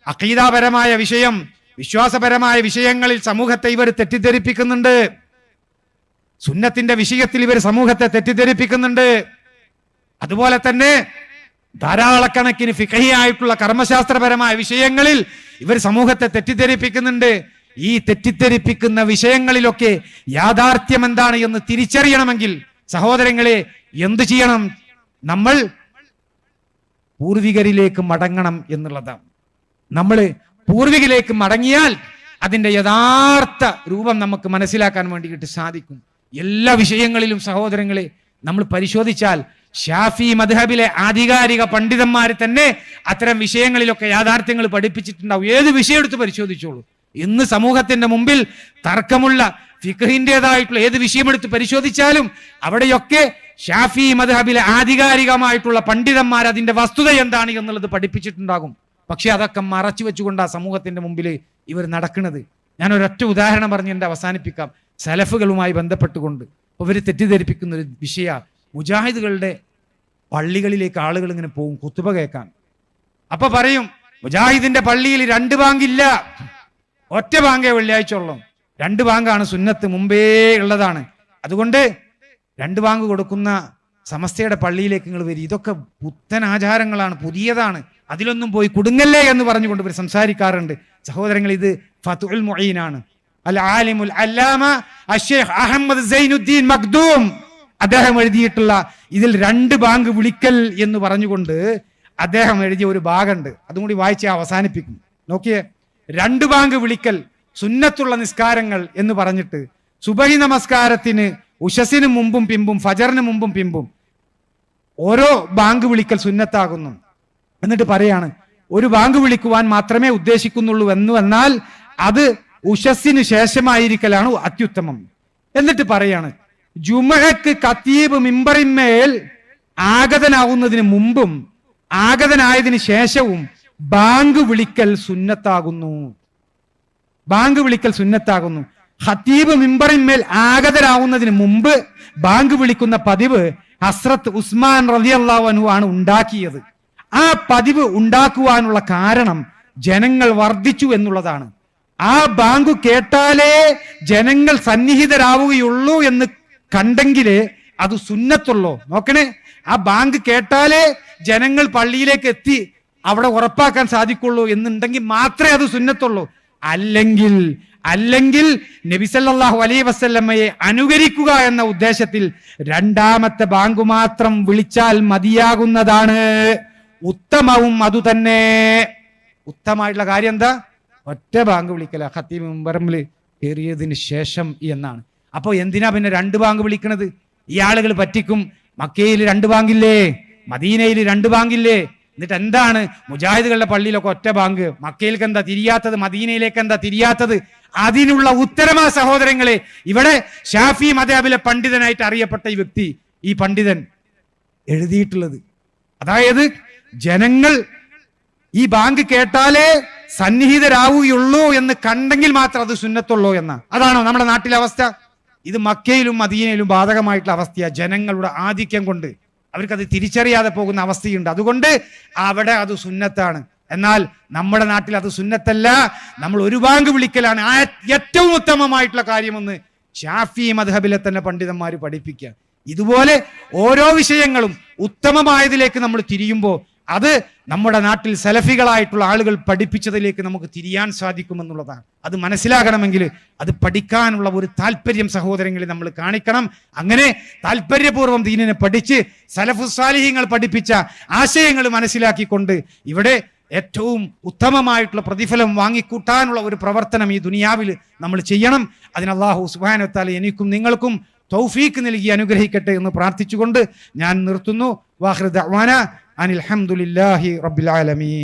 [SPEAKER 1] അഖീദാപരമായ വിഷയം, വിശ്വാസപരമായ വിഷയങ്ങളിൽ സമൂഹത്തെ ഇവർ തെറ്റിദ്ധരിപ്പിക്കുന്നുണ്ട്. സുന്നത്തിന്റെ വിഷയത്തിൽ ഇവർ സമൂഹത്തെ തെറ്റിദ്ധരിപ്പിക്കുന്നുണ്ട്. അതുപോലെ തന്നെ ധാരാളക്കണക്കിന് ഫിഖഹിയായിട്ടുള്ള കർമ്മശാസ്ത്രപരമായ വിഷയങ്ങളിൽ ഇവർ സമൂഹത്തെ തെറ്റിദ്ധരിപ്പിക്കുന്നുണ്ട്. ഈ തെറ്റിദ്ധരിപ്പിക്കുന്ന വിഷയങ്ങളിലൊക്കെ യാഥാർത്ഥ്യം എന്താണ് എന്ന് തിരിച്ചറിയണമെങ്കിൽ സഹോദരങ്ങളെ എന്ത് ചെയ്യണം? നമ്മൾ പൂർവികരിലേക്ക് മടങ്ങണം എന്നുള്ളതാണ്. നമ്മൾ പൂർവികരിലേക്ക് മടങ്ങിയാൽ അതിന്റെ യഥാർത്ഥ രൂപം നമുക്ക് മനസ്സിലാക്കാൻ വേണ്ടിയിട്ട് സാധിക്കും. എല്ലാ വിഷയങ്ങളിലും സഹോദരങ്ങളെ നമ്മൾ പരിശോധിച്ചാൽ ഷാഫി മദ്ഹബിലെ ആധികാരിക പണ്ഡിതന്മാർ തന്നെ അത്തരം വിഷയങ്ങളിലൊക്കെ യാഥാർത്ഥ്യങ്ങൾ പഠിപ്പിച്ചിട്ടുണ്ടാവും. ഏത് വിഷയം എടുത്ത് പരിശോധിച്ചോളൂ. ഇന്ന് സമൂഹത്തിന്റെ മുമ്പിൽ തർക്കമുള്ള ഫിഖഹിന്റേതായിട്ടുള്ള ഏത് വിഷയമെടുത്ത് പരിശോധിച്ചാലും അവിടെയൊക്കെ ഷാഫി മദ്ഹബിലെ ആധികാരികമായിട്ടുള്ള പണ്ഡിതന്മാർ അതിന്റെ വസ്തുത എന്താണ് എന്നുള്ളത് പഠിപ്പിച്ചിട്ടുണ്ടാകും. പക്ഷെ അതൊക്കെ മറച്ചു വെച്ചുകൊണ്ടാണ് സമൂഹത്തിന്റെ മുമ്പിൽ ഇവർ നടക്കുന്നത്. ഞാൻ ഒരൊറ്റ ഉദാഹരണം പറഞ്ഞ് എൻ്റെ അവസാനിപ്പിക്കാം. സലഫുകളുമായി ബന്ധപ്പെട്ടുകൊണ്ട് ഇവർ തെറ്റിദ്ധരിപ്പിക്കുന്ന ഒരു വിഷയ, മുജാഹിദുകളുടെ പള്ളികളിലേക്ക് ആളുകൾ ഇങ്ങനെ പോകും ഖുതുബ കേൾക്കാൻ. അപ്പൊ പറയും മുജാഹിദിന്റെ പള്ളിയിൽ 2 ബാങ്കില്ല, ഒറ്റ ബാങ്കേ വെള്ളിയാഴ്ച ഉള്ളൂ. 2 ബാങ്കാണ് സുന്നത്ത്, മുമ്പേ ഉള്ളതാണ്. അതുകൊണ്ട് 2 ബാങ്ക് കൊടുക്കുന്ന സമസ്തയുടെ പള്ളിയിലേക്ക് നിങ്ങൾ വരും. ഇതൊക്കെ പുത്തൻ ആചാരങ്ങളാണ്, പുതിയതാണ്, അതിലൊന്നും പോയി കുടുങ്ങല്ലേ എന്ന് പറഞ്ഞുകൊണ്ട് ഇവർ സംസാരിക്കാറുണ്ട്. സഹോദരങ്ങൾ, ഇത് ഫതുൽ മുഈനാണ്. അൽ ആലിമുൽ അല്ലാമ അഷ്ശൈഖ് അഹമ്മദ് സൈനുദ്ദീൻ മഖ്ദൂം അദ്ദേഹം എഴുതിയിട്ടുള്ള ഇതിൽ 2 ബാങ്ക് വിളിക്കൽ എന്ന് പറഞ്ഞുകൊണ്ട് അദ്ദേഹം എഴുതിയ ഒരു ഭാഗമുണ്ട്. അതും കൂടി വായിച്ച് അവസാനിപ്പിക്കും. നോക്കിയേ, 2 ബാങ്ക് വിളിക്കൽ സുന്നത്തുള്ള നിസ്കാരങ്ങൾ എന്ന് പറഞ്ഞിട്ട് സുബഹി നമസ്കാരത്തിന് ഉശസിന് മുമ്പും പിമ്പും ഫജറിന് മുമ്പും പിമ്പും ഓരോ ബാങ്ക് വിളിക്കൽ സുന്നത്താകുന്നു. എന്നിട്ട് പറയാണ്, ഒരു ബാങ്ക് വിളിക്കുവാൻ മാത്രമേ ഉദ്ദേശിക്കുന്നുള്ളൂ എന്ന് വന്നാൽ അത് ഉശസ്സിന് ശേഷമായിരിക്കലാണ് അത്യുത്തമം. എന്നിട്ട് പറയാണ്, ജുമഅക്ക് ഖതീബ് മിമ്പറിന്മേൽ ആഗതനാവുന്നതിന് മുമ്പും ആഗതനായതിനു ശേഷവും ബാങ്ക് വിളിക്കൽ സുന്നത്താകുന്നു. ബാങ്ക് വിളിക്കൽ സുന്നത്താകുന്നു. ഖതീബ് മിമ്പറിന്മേൽ ആഗതരാവുന്നതിന് മുമ്പ് ബാങ്ക് വിളിക്കുന്ന പതിവ് ഹസ്രത്ത് ഉസ്മാൻ റളിയല്ലാഹു അൻഹു ആണ് ഉണ്ടാക്കിയത്. ആ പതിവ് ഉണ്ടാക്കുവാനുള്ള കാരണം ജനങ്ങൾ വർദ്ധിച്ചു എന്നുള്ളതാണ്. ആ ബാങ്ക് കേട്ടാലേ ജനങ്ങൾ സന്നിഹിതരാവുകയുള്ളൂ എന്ന് കണ്ടെങ്കിലേ അത് സുന്നത്തുള്ളൂ. നോക്കണേ, ആ ബാങ്ക് കേട്ടാലേ ജനങ്ങൾ പള്ളിയിലേക്ക് എത്തി അവിടെ ഉറപ്പാക്കാൻ സാധിക്കുള്ളൂ എന്നുണ്ടെങ്കിൽ മാത്രമേ അത് സുന്നത്തുള്ളൂ. അല്ലെങ്കിൽ നബി സല്ലല്ലാഹു അലൈഹി വസല്ലമയെ അനുകരിക്കുക എന്ന ഉദ്ദേശത്തിൽ രണ്ടാമത്തെ ബാങ്ക് മാത്രം വിളിച്ചാൽ മതിയാകുന്നതാണ്. ഉത്തമവും അതുതന്നെ. ഉത്തമമായിട്ടുള്ള കാര്യം എന്താ? ഒറ്റ ബാങ്ക് വിളിക്കല, ഖതീബ് മിമ്പറിൽ കയറിയതിന് ശേഷം എന്നാണ്. അപ്പോൾ എന്തിനാ പിന്നെ രണ്ട് ബാങ്ക് വിളിക്കണത്? ഈ ആളുകൾ പറ്റിക്കും. മക്കയിൽ രണ്ട് ബാങ്കില്ലേ, മദീനയിൽ രണ്ട് ബാങ്കില്ലേ? എന്നിട്ട് എന്താണ് മുജാഹിദുകളുടെ പള്ളിയിലൊക്കെ ഒറ്റ ബാങ്ക്, മക്കയിലേക്ക് എന്താ തിരിയാത്തത്, മദീനയിലേക്ക് എന്താ തിരിയാത്തത്? അതിനുള്ള ഉത്തരമാ സഹോദരങ്ങളെ ഇവിടെ ഷാഫി മദ്ഹബിലെ പണ്ഡിതനായിട്ട് അറിയപ്പെട്ട ഈ വ്യക്തി, ഈ പണ്ഡിതൻ എഴുതിയിട്ടുള്ളത്. അതായത് ജനങ്ങൾ ഈ ബാങ്ക് കേട്ടാലേ സന്നിഹിതരാവുകയുള്ളൂ എന്ന് കണ്ടെങ്കിൽ മാത്രം അത് സുന്നത്തുള്ളൂ എന്ന. അതാണോ നമ്മുടെ നാട്ടിലെ അവസ്ഥ? ഇത് മക്കയിലും മദീനയിലും ബാധകമായിട്ടുള്ള അവസ്ഥയാണ്. ജനങ്ങളുടെ ആധിക്യം കൊണ്ട് അവർക്കത് തിരിച്ചറിയാതെ പോകുന്ന അവസ്ഥയുണ്ട്. അതുകൊണ്ട് അവിടെ അത് സുന്നത്താണ്. എന്നാൽ നമ്മുടെ നാട്ടിൽ അത് സുന്നത്തല്ല. നമ്മൾ ഒരു ബാങ്ക് വിളിക്കലാണ് ഏറ്റവും ഉത്തമമായിട്ടുള്ള കാര്യമെന്ന് ഷാഫി മദ്ഹബിലെ തന്നെ പണ്ഡിതന്മാർ പഠിപ്പിക്കുക. ഇതുപോലെ ഓരോ വിഷയങ്ങളും ഉത്തമമായതിലേക്ക് നമ്മൾ തിരിയുമ്പോൾ അത് നമ്മുടെ നാട്ടിൽ സലഫികളായിട്ടുള്ള ആളുകൾ പഠിപ്പിച്ചതിലേക്ക് നമുക്ക് തിരിയാൻ സാധിക്കുമെന്നുള്ളതാണ്. അത് മനസ്സിലാകണമെങ്കിൽ അത് പഠിക്കാനുള്ള ഒരു താല്പര്യം സഹോദരങ്ങളിൽ നമ്മൾ കാണിക്കണം. അങ്ങനെ താല്പര്യപൂർവ്വം ദീനിനെ പഠിച്ച് സലഫുസ്സാലിഹീങ്ങൾ പഠിപ്പിച്ച ആശയങ്ങൾ മനസ്സിലാക്കിക്കൊണ്ട് ഇവിടെ ഏറ്റവും ഉത്തമമായിട്ടുള്ള പ്രതിഫലം വാങ്ങിക്കൂട്ടാനുള്ള ഒരു പ്രവർത്തനം ഈ ദുനിയാവിൽ നമ്മൾ ചെയ്യണം. അതിന് അല്ലാഹു സുബ്ഹാനഹു വ തആല എനിക്കും നിങ്ങൾക്കും തൗഫീക്ക് നൽകി അനുഗ്രഹിക്കട്ടെ എന്ന് പ്രാർത്ഥിച്ചുകൊണ്ട് ഞാൻ നിർത്തുന്നു. വാഖിറു ദഅ്വാന അനിൽ ഹംദുലില്ലാഹി റബ്ബിൽ ആലമീൻ.